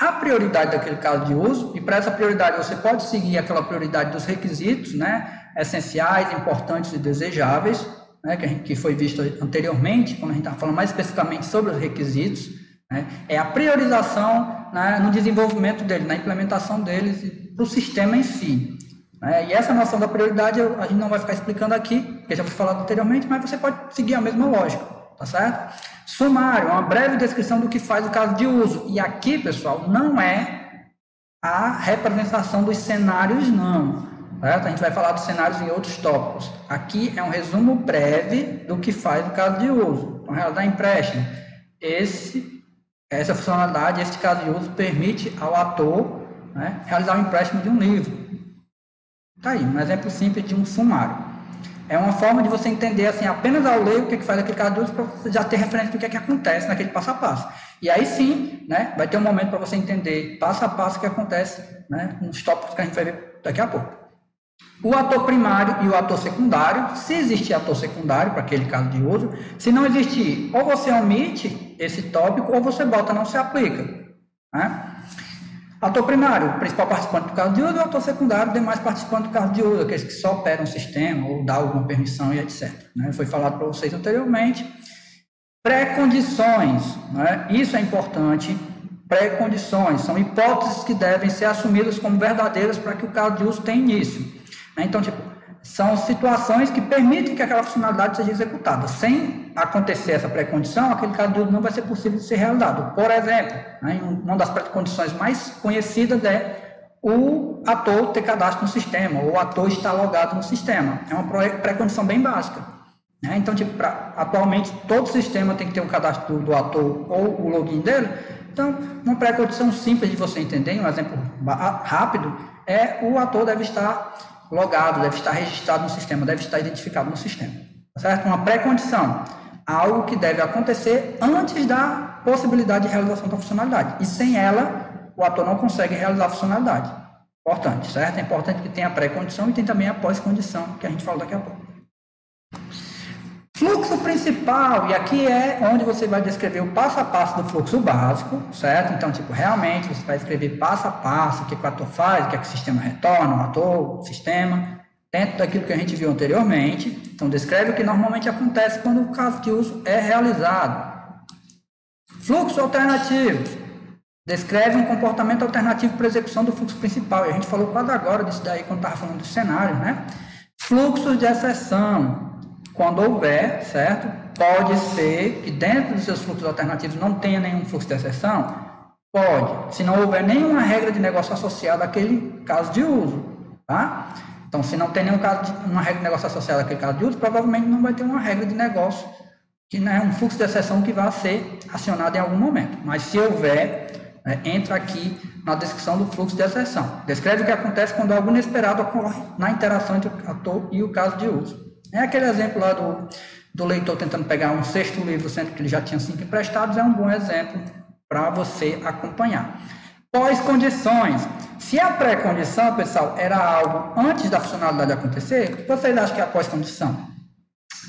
Speaker 1: A prioridade daquele caso de uso, e para essa prioridade você pode seguir aquela prioridade dos requisitos, né, essenciais, importantes e desejáveis, né, que foi visto anteriormente, quando a gente estava falando mais especificamente sobre os requisitos, né, é a priorização, né, no desenvolvimento dele, na implementação deles para o sistema em si. Né, e essa noção da prioridade a gente não vai ficar explicando aqui, porque já foi falado anteriormente, mas você pode seguir a mesma lógica, tá certo? Sumário, uma breve descrição do que faz o caso de uso. E aqui, pessoal, não é a representação dos cenários, não. Certo? A gente vai falar dos cenários em outros tópicos. Aqui é um resumo breve do que faz o caso de uso. Então, realizar empréstimo. Essa funcionalidade, este caso de uso, permite ao ator, né, realizar o empréstimo de um livro. Tá aí, um exemplo simples de um sumário. É uma forma de você entender, assim, apenas ao ler o que faz aquele caso de uso, para você já ter referência do que acontece naquele passo a passo. E aí sim, né, vai ter um momento para você entender passo a passo o que acontece, né, nos tópicos que a gente vai ver daqui a pouco. O ator primário e o ator secundário, se existir ator secundário para aquele caso de uso, se não existir, ou você omite esse tópico, ou você bota não se aplica. Né? Ator primário, o principal participante do caso de uso, e o ator secundário, demais participantes do caso de uso, aqueles que só operam o sistema, ou dão alguma permissão e etc. Né? Foi falado para vocês anteriormente. Pré-condições, né? Isso é importante. Pré-condições são hipóteses que devem ser assumidas como verdadeiras para que o caso de uso tenha início. Então, tipo, são situações que permitem que aquela funcionalidade seja executada. Sem acontecer essa pré-condição, aquele caso de uso não vai ser possível de ser realizado. Por exemplo, né, uma das pré-condições mais conhecidas é o ator ter cadastro no sistema, ou o ator estar logado no sistema. É uma pré-condição bem básica. Né? Então, tipo, atualmente, todo sistema tem que ter um cadastro do ator ou o login dele. Então, uma pré-condição simples de você entender, um exemplo rápido, é o ator deve estar logado, deve estar registrado no sistema, deve estar identificado no sistema. Certo? Uma pré-condição, algo que deve acontecer antes da possibilidade de realização da funcionalidade. E sem ela, o ator não consegue realizar a funcionalidade. Importante, certo? É importante que tenha a pré-condição e tem também a pós-condição, que a gente fala daqui a pouco. Fluxo principal, e aqui é onde você vai descrever o passo a passo do fluxo básico, certo? Então, tipo, realmente você vai escrever passo a passo o que o ator faz, o que o sistema retorna, o ator, o sistema, dentro daquilo que a gente viu anteriormente. Então, descreve o que normalmente acontece quando o caso de uso é realizado. Fluxo alternativo, descreve um comportamento alternativo para a execução do fluxo principal, e a gente falou quase agora disso daí quando estava falando do cenário, né? Fluxos de exceção. Quando houver, certo? Pode ser que dentro dos seus fluxos alternativos não tenha nenhum fluxo de exceção? Pode, se não houver nenhuma regra de negócio associada àquele caso de uso, tá? Então, se não tem uma regra de negócio associada àquele caso de uso, provavelmente não vai ter uma regra de negócio, que não é um fluxo de exceção que vai ser acionado em algum momento. Mas se houver, entra aqui na descrição do fluxo de exceção. Descreve o que acontece quando algo inesperado ocorre na interação entre o ator e o caso de uso. É aquele exemplo lá do leitor tentando pegar um sexto livro, sendo que ele já tinha 5 emprestados, é um bom exemplo para você acompanhar. Pós-condições. Se a pré-condição, pessoal, era algo antes da funcionalidade acontecer, o que vocês acham que é a pós-condição?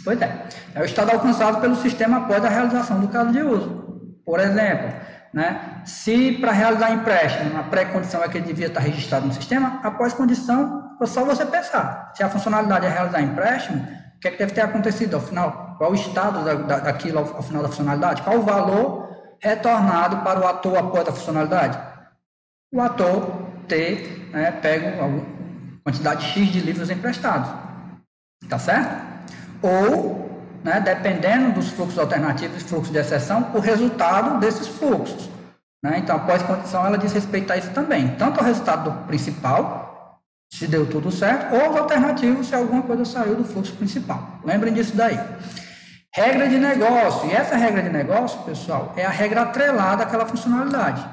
Speaker 1: Pois é o estado alcançado pelo sistema após a realização do caso de uso. Por exemplo, né, se para realizar empréstimo, a pré-condição é que ele devia estar registrado no sistema, a pós-condição é só você pensar. Se a funcionalidade é realizar empréstimo, o que é que deve ter acontecido ao final? Qual o estado daquilo ao final da funcionalidade? Qual o valor retornado para o ator após a funcionalidade? O ator ter pego uma quantidade X de livros emprestados. Tá certo? Ou, dependendo dos fluxos alternativos e fluxos de exceção, o resultado desses fluxos. Então, a pós-condição ela diz respeito a isso também. Tanto ao resultado do principal, se deu tudo certo, ou os alternativos, se alguma coisa saiu do fluxo principal. Lembrem disso daí. Regra de negócio. E essa regra de negócio, pessoal, é a regra atrelada àquela funcionalidade.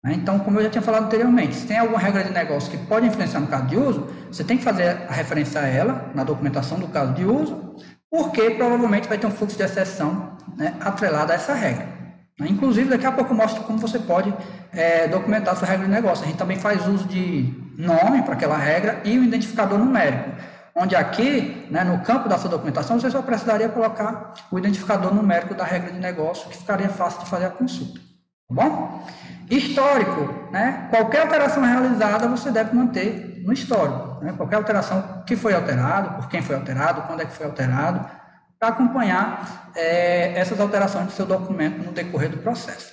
Speaker 1: Então, como eu já tinha falado anteriormente, se tem alguma regra de negócio que pode influenciar no caso de uso, você tem que fazer a referência a ela na documentação do caso de uso, porque provavelmente vai ter um fluxo de exceção atrelado a essa regra. Inclusive, daqui a pouco eu mostro como você pode documentar essa regra de negócio. A gente também faz uso de nome para aquela regra e o identificador numérico, onde aqui, no campo da sua documentação, você só precisaria colocar o identificador numérico da regra de negócio, que ficaria fácil de fazer a consulta. Tá bom? Histórico, qualquer alteração realizada você deve manter no histórico. Qualquer alteração que foi alterado, por quem foi alterado, quando é que foi alterado, para acompanhar essas alterações do seu documento no decorrer do processo.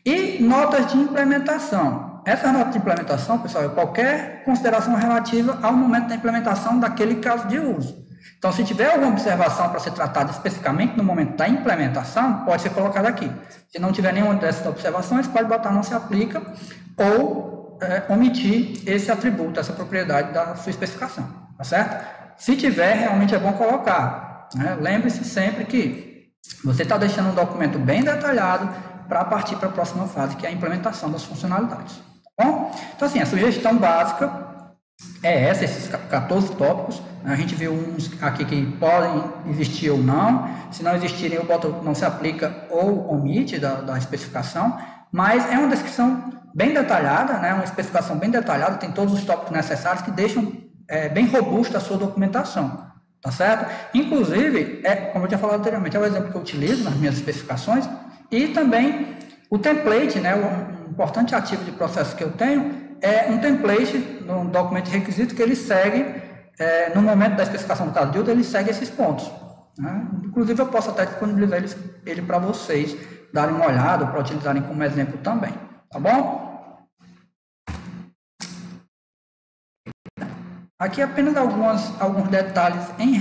Speaker 1: E notas de implementação. Essa nota de implementação, pessoal, é qualquer consideração relativa ao momento da implementação daquele caso de uso. Então, se tiver alguma observação para ser tratada especificamente no momento da implementação, pode ser colocada aqui. Se não tiver nenhuma dessas observações, pode botar não se aplica ou omitir esse atributo, essa propriedade da sua especificação, tá certo? Se tiver, realmente é bom colocar. Lembre-se sempre que você está deixando um documento bem detalhado para partir para a próxima fase, que é a implementação das funcionalidades. Tá bom? Então, assim, a sugestão básica esses 14 tópicos. A gente viu uns aqui que podem existir ou não. Se não existirem, eu boto não se aplica ou omite da especificação. Mas é uma descrição bem detalhada, né? Uma especificação bem detalhada, tem todos os tópicos necessários que deixam bem robusta a sua documentação, tá certo? Inclusive, como eu tinha falado anteriormente, é o exemplo que eu utilizo nas minhas especificações, e também o template, né? Um importante ativo de processo que eu tenho é um template no documento de requisito que ele segue, no momento da especificação do caso de uso, ele segue esses pontos, né? Inclusive, eu posso até disponibilizar ele para vocês darem uma olhada, para utilizarem como exemplo também, tá bom? Aqui apenas alguns detalhes em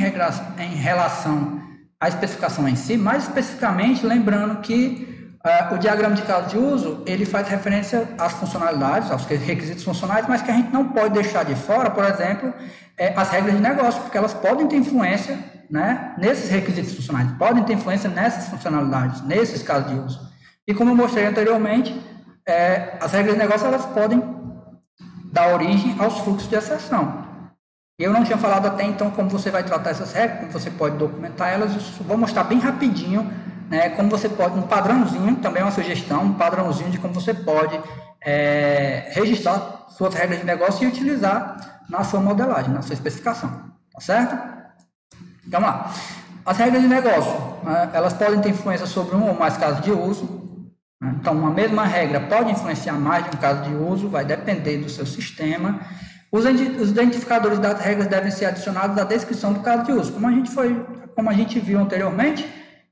Speaker 1: relação à especificação em si, mais especificamente lembrando que o diagrama de caso de uso, ele faz referência às funcionalidades, aos requisitos funcionais, mas que a gente não pode deixar de fora, por exemplo, as regras de negócio, porque elas podem ter influência, né, nesses requisitos funcionais, podem ter influência nessas funcionalidades, nesses casos de uso. E como eu mostrei anteriormente, as regras de negócio elas podem dar origem aos fluxos de exceção. Eu não tinha falado até então como você vai tratar essas regras, como você pode documentar elas. Eu vou mostrar bem rapidinho, né, como você pode, um padrãozinho, também uma sugestão, um padrãozinho de como você pode registrar suas regras de negócio e utilizar na sua modelagem, na sua especificação, tá certo? Vamos lá. As regras de negócio, né, elas podem ter influência sobre um ou mais casos de uso. Né? Então, uma mesma regra pode influenciar mais de um caso de uso, vai depender do seu sistema. Os identificadores das regras devem ser adicionados à descrição do caso de uso. Como a gente viu anteriormente,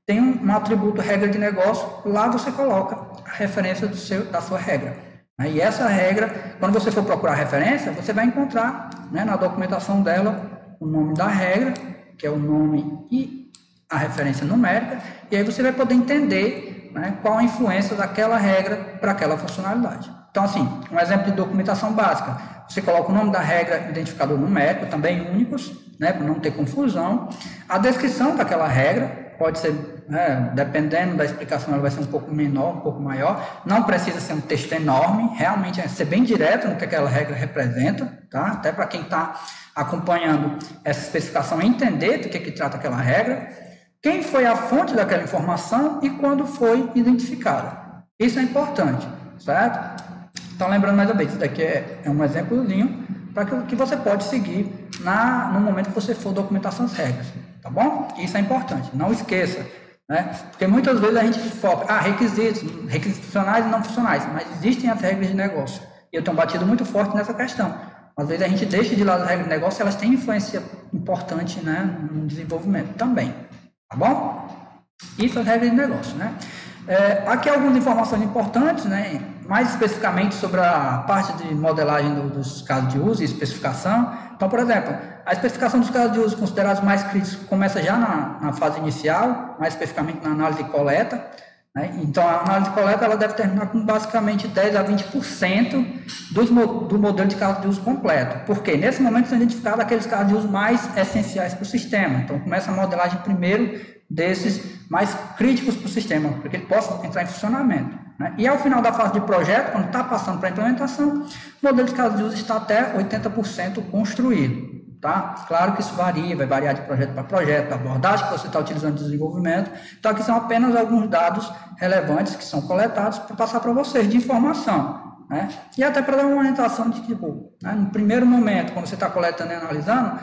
Speaker 1: tem um atributo regra de negócio, lá você coloca a referência da sua regra. E essa regra, quando você for procurar a referência, você vai encontrar, né, na documentação dela o nome da regra, que é o nome e a referência numérica, e aí você vai poder entender, né, qual a influência daquela regra para aquela funcionalidade. Então, assim, um exemplo de documentação básica, você coloca o nome da regra, identificador numérico, também únicos, né, para não ter confusão. A descrição daquela regra pode ser, dependendo da explicação, ela vai ser um pouco menor, um pouco maior. Não precisa ser um texto enorme, realmente é ser bem direto no que aquela regra representa, tá? Até para quem está acompanhando essa especificação entender do que trata aquela regra, quem foi a fonte daquela informação e quando foi identificada. Isso é importante, certo? Então, lembrando mais uma vez, isso daqui é um exemplozinho para que você pode seguir no momento que você for documentar suas regras, tá bom? Isso é importante, não esqueça, né? Porque muitas vezes a gente foca, requisitos funcionais e não funcionais, mas existem as regras de negócio. E eu tenho batido muito forte nessa questão. Às vezes a gente deixa de lado as regras de negócio, elas têm influência importante, né, no desenvolvimento também, tá bom? Isso é as regras de negócio, né? Aqui algumas informações importantes, né, mais especificamente sobre a parte de modelagem dos casos de uso e especificação. Então, por exemplo, a especificação dos casos de uso considerados mais críticos começa já na fase inicial, mais especificamente na análise de coleta, né? Então, a análise de coleta ela deve terminar com basicamente 10 a 20% do modelo de caso de uso completo. Por quê? Nesse momento são identificados aqueles casos de uso mais essenciais para o sistema. Então, começa a modelagem primeiro desses mais críticos para o sistema, para que ele possa entrar em funcionamento, né? E ao final da fase de projeto, quando está passando para a implementação, o modelo de caso de uso está até 80% construído. Tá? Claro que isso varia, vai variar de projeto para projeto, da abordagem que você está utilizando de desenvolvimento. Então, aqui são apenas alguns dados relevantes que são coletados para passar para vocês de informação, né? E até para dar uma orientação de tipo, né, no primeiro momento, quando você está coletando e analisando,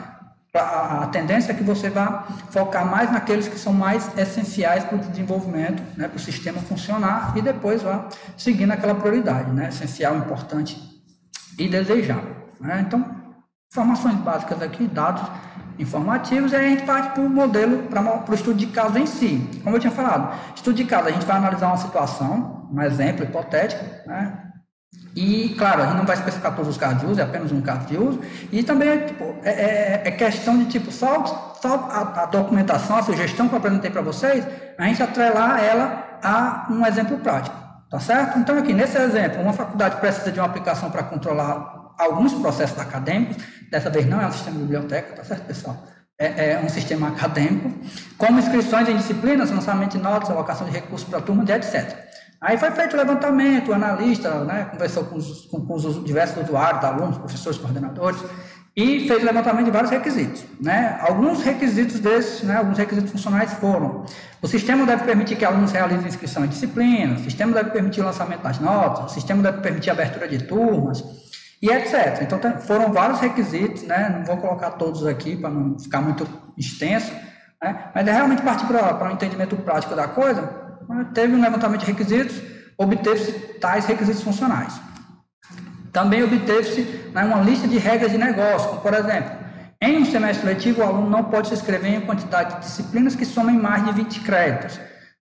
Speaker 1: a tendência é que você vá focar mais naqueles que são mais essenciais para o desenvolvimento, né, para o sistema funcionar, e depois vá seguindo aquela prioridade, né, essencial, importante e desejável, né? Então, informações básicas aqui, dados informativos, e aí a gente parte para o modelo, para o estudo de caso em si. Como eu tinha falado, estudo de caso, a gente vai analisar uma situação, um exemplo hipotético, né? E, claro, a gente não vai especificar todos os casos de uso, é apenas um caso de uso, e também é questão de, tipo, só a documentação, a sugestão que eu apresentei para vocês, a gente atrelar ela a um exemplo prático, tá certo? Então, aqui, nesse exemplo, uma faculdade precisa de uma aplicação para controlar alguns processos acadêmicos, dessa vez não é um sistema de biblioteca, tá certo, pessoal? É um sistema acadêmico, como inscrições em disciplinas, lançamento de notas, alocação de recursos para a turma, etc. Aí foi feito o levantamento, o analista, né, conversou com os diversos usuários, alunos, professores, coordenadores, e fez levantamento de vários requisitos, né? Alguns requisitos desses, né, alguns requisitos funcionais foram: o sistema deve permitir que alunos realizem inscrição em disciplinas, o sistema deve permitir o lançamento das notas, o sistema deve permitir a abertura de turmas, e etc. Então, foram vários requisitos, né? Não vou colocar todos aqui para não ficar muito extenso, né? Mas é realmente partir para um entendimento prático da coisa. Teve um levantamento de requisitos, obteve-se tais requisitos funcionais. Também obteve-se, né, uma lista de regras de negócio, como, por exemplo, em um semestre letivo, o aluno não pode se inscrever em quantidade de disciplinas que somem mais de 20 créditos.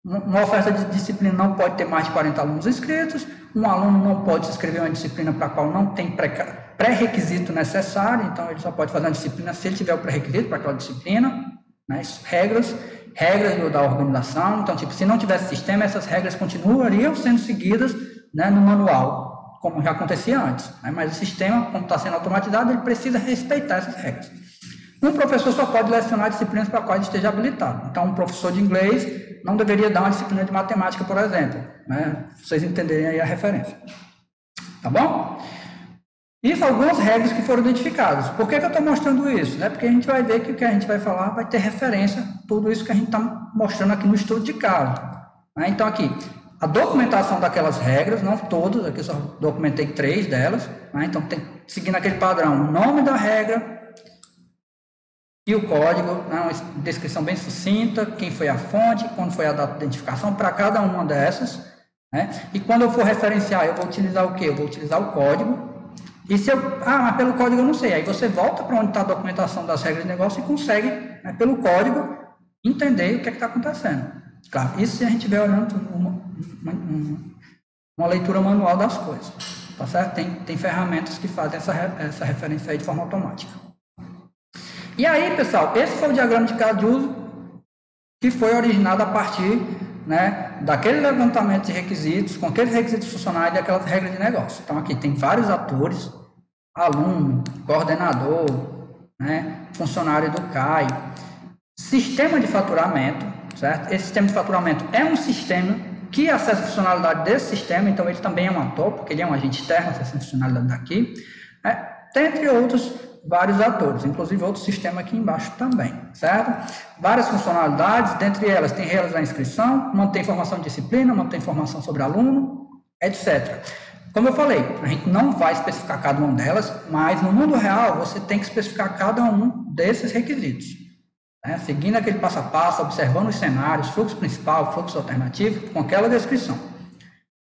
Speaker 1: Uma oferta de disciplina não pode ter mais de 40 alunos inscritos, um aluno não pode se inscrever em uma disciplina para a qual não tem pré-requisito necessário, então ele só pode fazer uma disciplina se ele tiver o pré-requisito para aquela disciplina, né, regras da organização. Então, tipo, se não tivesse sistema, essas regras continuariam sendo seguidas, né, no manual, como já acontecia antes, né? Mas o sistema, como está sendo automatizado, ele precisa respeitar essas regras. Um professor só pode lecionar disciplinas para as quais esteja habilitado. Então, um professor de inglês não deveria dar uma disciplina de matemática, por exemplo, né? Pra vocês entenderem aí a referência. Tá bom? Isso, algumas regras que foram identificadas. Por que eu estou mostrando isso? Né? Porque a gente vai ver que o que a gente vai falar vai ter referência a tudo isso que a gente está mostrando aqui no estudo de caso. Né? Então, aqui, a documentação daquelas regras, não todas, aqui eu só documentei 3 delas, né? Então, seguindo aquele padrão, o nome da regra e o código, né? Uma descrição bem sucinta, quem foi a fonte, quando foi a data de identificação para cada uma dessas, né? E quando eu for referenciar, eu vou utilizar o quê? Eu vou utilizar o código. E se eu, mas pelo código eu não sei, aí você volta para onde está a documentação das regras de negócio e consegue, né, pelo código, entender o que está acontecendo. Claro, isso se a gente estiver olhando uma leitura manual das coisas, tá certo? Tem ferramentas que fazem essa referência aí de forma automática. E aí, pessoal, esse foi o diagrama de caso de uso que foi originado a partir, né, daquele levantamento de requisitos, com aqueles requisitos funcionais e aquelas regras de negócio. Então, aqui tem vários atores: aluno, coordenador, né, funcionário do CAI, sistema de faturamento, certo? Esse sistema de faturamento é um sistema que acessa a funcionalidade desse sistema, então ele também é um ator, porque ele é um agente externo, acessa a funcionalidade daqui, né? Dentre outros vários atores, inclusive outro sistema aqui embaixo também, certo? Várias funcionalidades, dentre elas tem realizar a inscrição, manter informação de disciplina, manter informação sobre aluno, etc. Como eu falei, a gente não vai especificar cada uma delas, mas no mundo real você tem que especificar cada um desses requisitos, né? Seguindo aquele passo a passo, observando os cenários, fluxo principal, fluxo alternativo, com aquela descrição.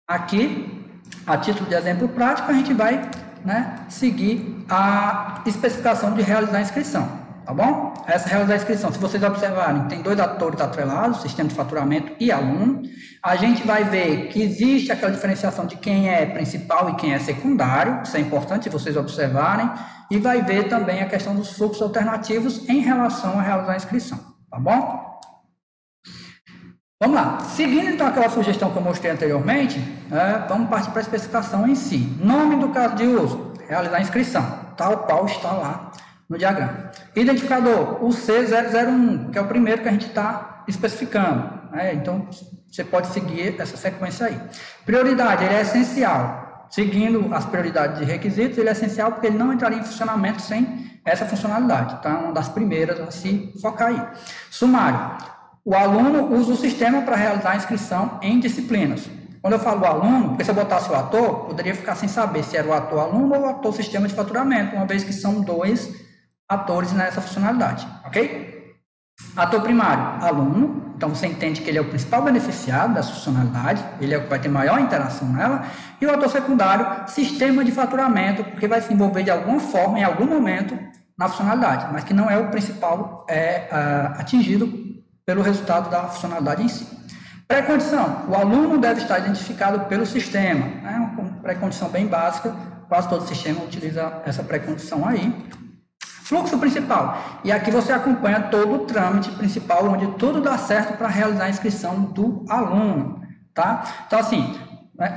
Speaker 1: Aqui, a título de exemplo prático, a gente vai, né, seguir a especificação de realizar a inscrição, tá bom? Essa realizar a inscrição, se vocês observarem, tem 2 atores atrelados, sistema de faturamento e aluno. A gente vai ver que existe aquela diferenciação de quem é principal e quem é secundário, isso é importante vocês observarem, e vai ver também a questão dos fluxos alternativos em relação a realizar a inscrição, tá bom? Vamos lá, seguindo então aquela sugestão que eu mostrei anteriormente, vamos partir para a especificação em si. Nome do caso de uso: realizar a inscrição, tal qual está lá no diagrama. Identificador: o C001, que é o primeiro que a gente está especificando, né? Então, você pode seguir essa sequência aí. Prioridade: ele é essencial. Seguindo as prioridades de requisitos, ele é essencial porque ele não entraria em funcionamento sem essa funcionalidade. Então, é uma das primeiras a se focar aí. Sumário: o aluno usa o sistema para realizar a inscrição em disciplinas. Quando eu falo aluno, porque se eu botasse o ator, poderia ficar sem saber se era o ator aluno ou o ator sistema de faturamento, uma vez que são 2 atores nessa funcionalidade, ok? Ator primário: aluno. Então, você entende que ele é o principal beneficiário dessa funcionalidade, ele é o que vai ter maior interação nela. E o ator secundário: sistema de faturamento, porque vai se envolver de alguma forma, em algum momento, na funcionalidade, mas que não é o principal atingido pelo resultado da funcionalidade em si. Pré-condição: o aluno deve estar identificado pelo sistema. É uma pré-condição bem básica, quase todo sistema utiliza essa pré-condição aí. Fluxo principal: e aqui você acompanha todo o trâmite principal, onde tudo dá certo para realizar a inscrição do aluno, tá? Então, assim,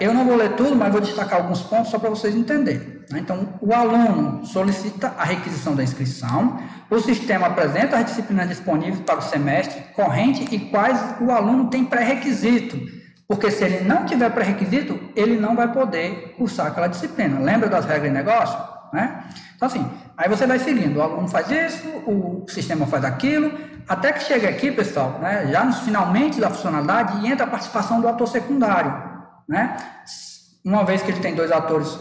Speaker 1: eu não vou ler tudo, mas vou destacar alguns pontos só para vocês entenderem. Então, o aluno solicita a requisição da inscrição, o sistema apresenta as disciplinas disponíveis para o semestre corrente e quais o aluno tem pré-requisito, porque se ele não tiver pré-requisito, ele não vai poder cursar aquela disciplina. Lembra das regras de negócio? Né? Então, assim, Aí você vai seguindo, o aluno faz isso, o sistema faz aquilo, até que chega aqui, pessoal, né, já nos finalmente da funcionalidade, e entra a participação do ator secundário, né? Uma vez que ele tem dois atores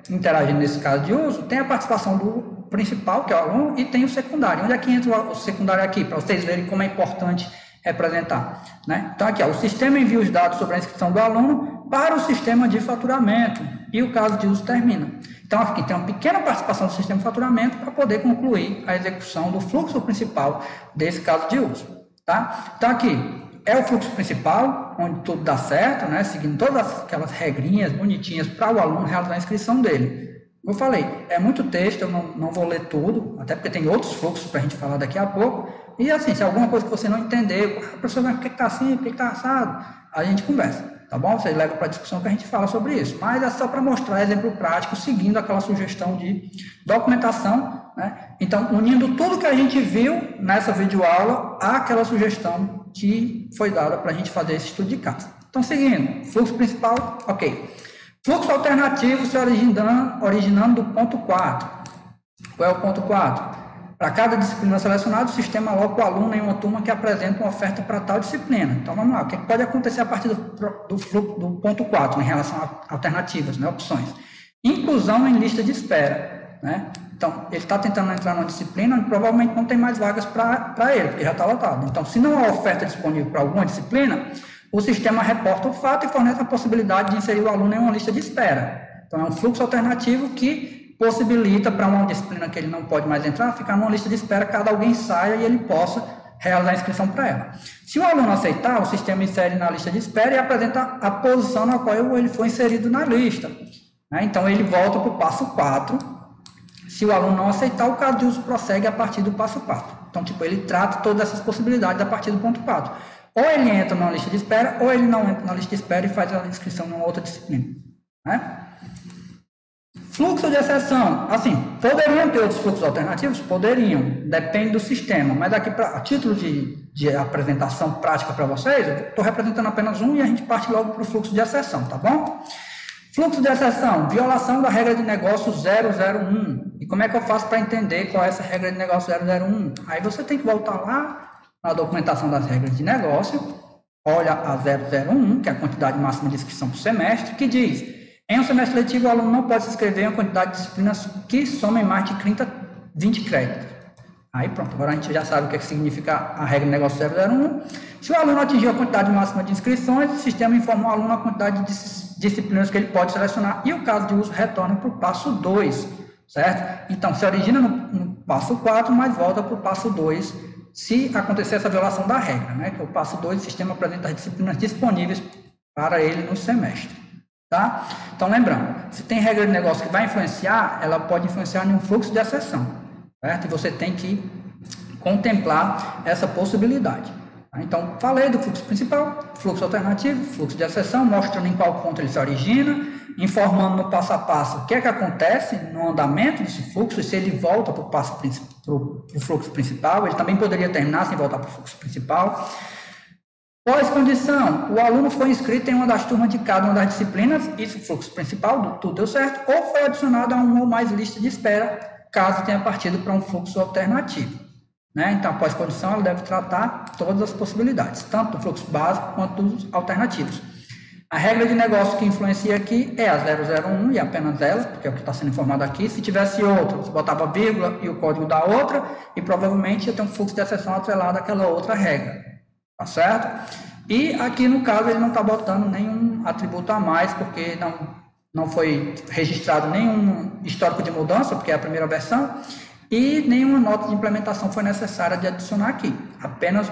Speaker 1: interagindo nesse caso de uso, tem a participação do principal, que é o aluno, e tem o secundário. Onde é que entra o secundário aqui? Para vocês verem como é importante representar, né? Então aqui, ó, o sistema envia os dados sobre a inscrição do aluno para o sistema de faturamento, e o caso de uso termina. Então aqui tem uma pequena participação do sistema de faturamento para poder concluir a execução do fluxo principal desse caso de uso, tá? Então aqui é o fluxo principal, onde tudo dá certo, né? Seguindo todas aquelas regrinhas bonitinhas para o aluno realizar a inscrição dele. Como eu falei, é muito texto, eu não vou ler tudo, até porque tem outros fluxos para a gente falar daqui a pouco. E assim, se alguma coisa que você não entendeu, professor, por que está assim, por que está assado? A gente conversa, tá bom? Vocês levam para a discussão que a gente fala sobre isso. Mas é só para mostrar exemplo prático, seguindo aquela sugestão de documentação, né? Então, unindo tudo que a gente viu nessa videoaula àquela sugestão que foi dada para a gente fazer esse estudo de caso. Então, seguindo, fluxo principal, ok. Fluxo alternativo se originando do ponto 4. Qual é o ponto 4? Para cada disciplina selecionada, o sistema aloca o aluno em uma turma que apresenta uma oferta para tal disciplina. Então, vamos lá. O que pode acontecer a partir do fluxo do ponto 4, em relação a alternativas, né, opções? Inclusão em lista de espera, né? Então, ele está tentando entrar numa disciplina onde provavelmente não tem mais vagas para ele, porque já está lotado. Então, se não há oferta disponível para alguma disciplina, o sistema reporta o fato e fornece a possibilidade de inserir o aluno em uma lista de espera. Então, é um fluxo alternativo que possibilita para uma disciplina que ele não pode mais entrar, ficar numa lista de espera caso alguém saia e ele possa realizar a inscrição para ela. Se o aluno aceitar, o sistema insere na lista de espera e apresenta a posição na qual ele foi inserido na lista, né? Então, ele volta para o passo 4. Se o aluno não aceitar, o caso de uso prossegue a partir do passo 4. Então, tipo, ele trata todas essas possibilidades a partir do ponto 4. Ou ele entra numa lista de espera, ou ele não entra na lista de espera e faz a inscrição em uma outra disciplina, né? Fluxo de exceção, assim, poderiam ter outros fluxos alternativos? Poderiam, depende do sistema, mas aqui, a título de apresentação prática para vocês, eu estou representando apenas um e a gente parte logo para o fluxo de exceção, tá bom? Fluxo de exceção, violação da regra de negócio 001. E como é que eu faço para entender qual é essa regra de negócio 001? Aí você tem que voltar lá na documentação das regras de negócio, olha a 001, que é a quantidade máxima de inscrição por semestre, que diz: em um semestre letivo, o aluno não pode se inscrever em uma quantidade de disciplinas que somem mais de 20 créditos. Aí pronto, agora a gente já sabe o que significa a regra de negócio 001. Se o aluno atingir a quantidade máxima de inscrições, o sistema informa o aluno a quantidade de disciplinas que ele pode selecionar e o caso de uso retorna para o passo 2, certo? Então, se origina no passo 4, mas volta para o passo 2, se acontecer essa violação da regra, né? Que é o passo 2, o sistema apresenta as disciplinas disponíveis para ele no semestre. Tá? Então, lembrando, se tem regra de negócio que vai influenciar, ela pode influenciar em um fluxo de exceção, certo? E você tem que contemplar essa possibilidade. Tá? Então, falei do fluxo principal, fluxo alternativo, fluxo de exceção, mostrando em qual ponto ele se origina, informando no passo a passo o que é que acontece no andamento desse fluxo, e se ele volta para o fluxo principal, ele também poderia terminar sem voltar para o fluxo principal. Pós-condição, o aluno foi inscrito em uma das turmas de cada uma das disciplinas, isso o fluxo principal, tudo deu certo, ou foi adicionado a uma ou mais lista de espera, caso tenha partido para um fluxo alternativo, né? Então, a pós-condição ela deve tratar todas as possibilidades, tanto do fluxo básico quanto dos alternativos. A regra de negócio que influencia aqui é a 001 e apenas ela, porque é o que está sendo informado aqui. Se tivesse outra, você botava vírgula e o código da outra, e provavelmente ia ter um fluxo de exceção atrelado àquela outra regra. Tá certo? E aqui no caso ele não está botando nenhum atributo a mais, porque não foi registrado nenhum histórico de mudança, porque é a primeira versão, e nenhuma nota de implementação foi necessária de adicionar aqui. Apenas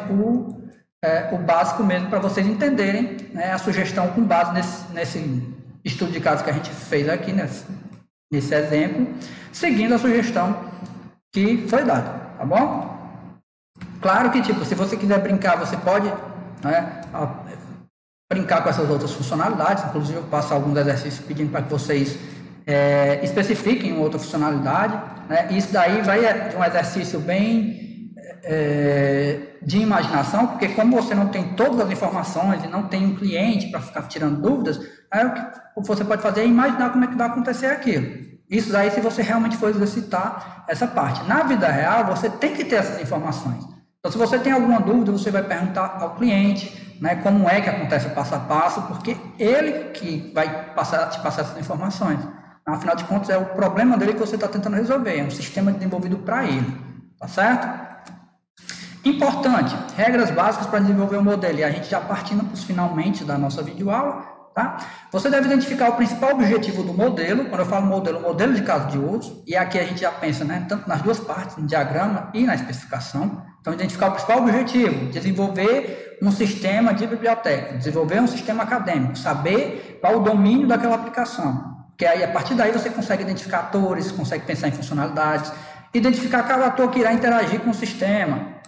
Speaker 1: o básico mesmo para vocês entenderem, né, a sugestão com base nesse estudo de caso que a gente fez aqui, nesse exemplo, seguindo a sugestão que foi dada, tá bom? Claro que, tipo, se você quiser brincar, você pode, né, brincar com essas outras funcionalidades. Inclusive, eu passo alguns exercícios pedindo para que vocês especifiquem outra funcionalidade, né? Isso daí vai de um exercício bem de imaginação, porque como você não tem todas as informações e não tem um cliente para ficar tirando dúvidas, aí o que você pode fazer é imaginar como é que vai acontecer aquilo. Isso daí se você realmente for exercitar essa parte. Na vida real, você tem que ter essas informações. Então, se você tem alguma dúvida, você vai perguntar ao cliente, né, como é que acontece o passo a passo, porque ele que vai te passar essas informações. Afinal de contas, é o problema dele que você está tentando resolver, é um sistema desenvolvido para ele, tá certo? Importante, regras básicas para desenvolver o modelo, e a gente já partindo para os finalmente da nossa videoaula, tá? Você deve identificar o principal objetivo do modelo. Quando eu falo modelo, modelo de caso de uso, e aqui a gente já pensa, né, tanto nas duas partes, no diagrama e na especificação. Então, identificar o principal objetivo, desenvolver um sistema de biblioteca, desenvolver um sistema acadêmico, saber qual o domínio daquela aplicação, que aí, a partir daí, você consegue identificar atores, consegue pensar em funcionalidades, identificar cada ator que irá interagir com o sistema,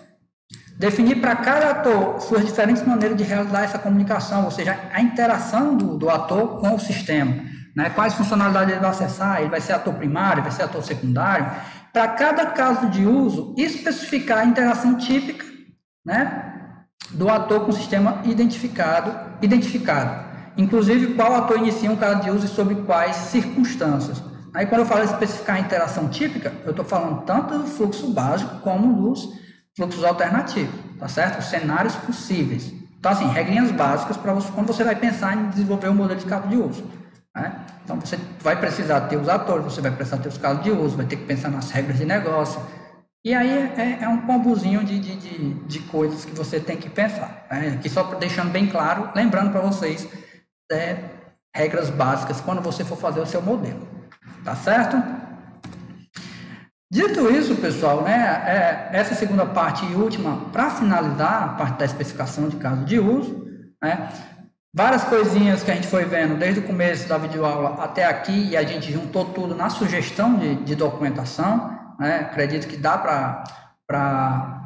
Speaker 1: definir para cada ator suas diferentes maneiras de realizar essa comunicação, ou seja, a interação do ator com o sistema, né? Quais funcionalidades ele vai acessar, ele vai ser ator primário, vai ser ator secundário. Para cada caso de uso, especificar a interação típica, né, do ator com o sistema identificado. Inclusive, qual ator inicia um caso de uso e sob quais circunstâncias. Aí, quando eu falo especificar a interação típica, eu estou falando tanto do fluxo básico como dos fluxos alternativos, tá certo? Os cenários possíveis. Então, assim, regrinhas básicas para você, quando você vai pensar em desenvolver um modelo de caso de uso, né? Então, você vai precisar ter os atores, você vai precisar ter os casos de uso, vai ter que pensar nas regras de negócio. E aí é um combozinho de coisas que você tem que pensar, né? Aqui só deixando bem claro, lembrando para vocês, regras básicas quando você for fazer o seu modelo, tá certo? Dito isso, pessoal, né, essa segunda parte e última, para finalizar a parte da especificação de caso de uso, né, várias coisinhas que a gente foi vendo desde o começo da videoaula até aqui, e a gente juntou tudo na sugestão de documentação, né, acredito que dá para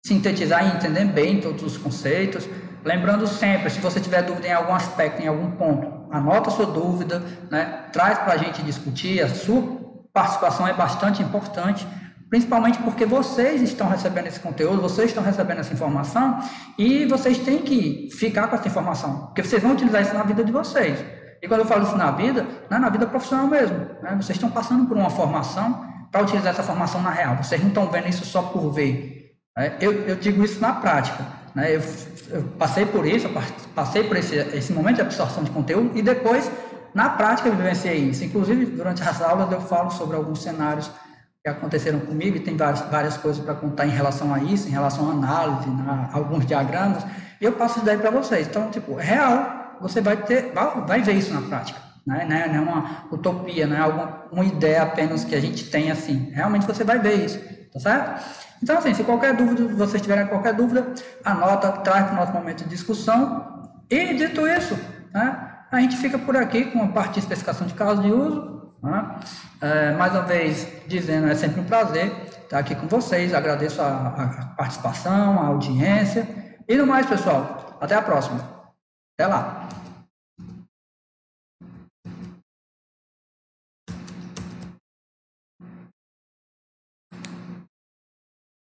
Speaker 1: sintetizar e entender bem todos os conceitos. Lembrando sempre, se você tiver dúvida em algum aspecto, em algum ponto, anota a sua dúvida, né, traz para a gente discutir. A sua participação é bastante importante, principalmente porque vocês estão recebendo esse conteúdo, vocês estão recebendo essa informação e vocês têm que ficar com essa informação, porque vocês vão utilizar isso na vida de vocês. E quando eu falo isso na vida, não é na vida profissional mesmo, né? Vocês estão passando por uma formação para utilizar essa formação na real, vocês não estão vendo isso só por ver. Né? Eu digo isso na prática, né? Eu passei por isso, eu passei por esse momento de absorção de conteúdo e depois, na prática, eu vivenciei isso. Inclusive, durante as aulas, eu falo sobre alguns cenários que aconteceram comigo e tem várias coisas para contar em relação a isso, em relação à análise, alguns diagramas, e eu passo isso daí para vocês. Então, tipo, real, você vai ver isso na prática. Né? Não é uma utopia, não é uma ideia apenas que a gente tem assim. Realmente você vai ver isso, tá certo? Então, assim, se qualquer dúvida, vocês tiverem qualquer dúvida, anota, traz para o nosso momento de discussão. E, dito isso, né, a gente fica por aqui com a parte de especificação de caso de uso. Né? Mais uma vez, dizendo, é sempre um prazer estar aqui com vocês. Agradeço a participação, a audiência. E no mais, pessoal, até a próxima. Até lá.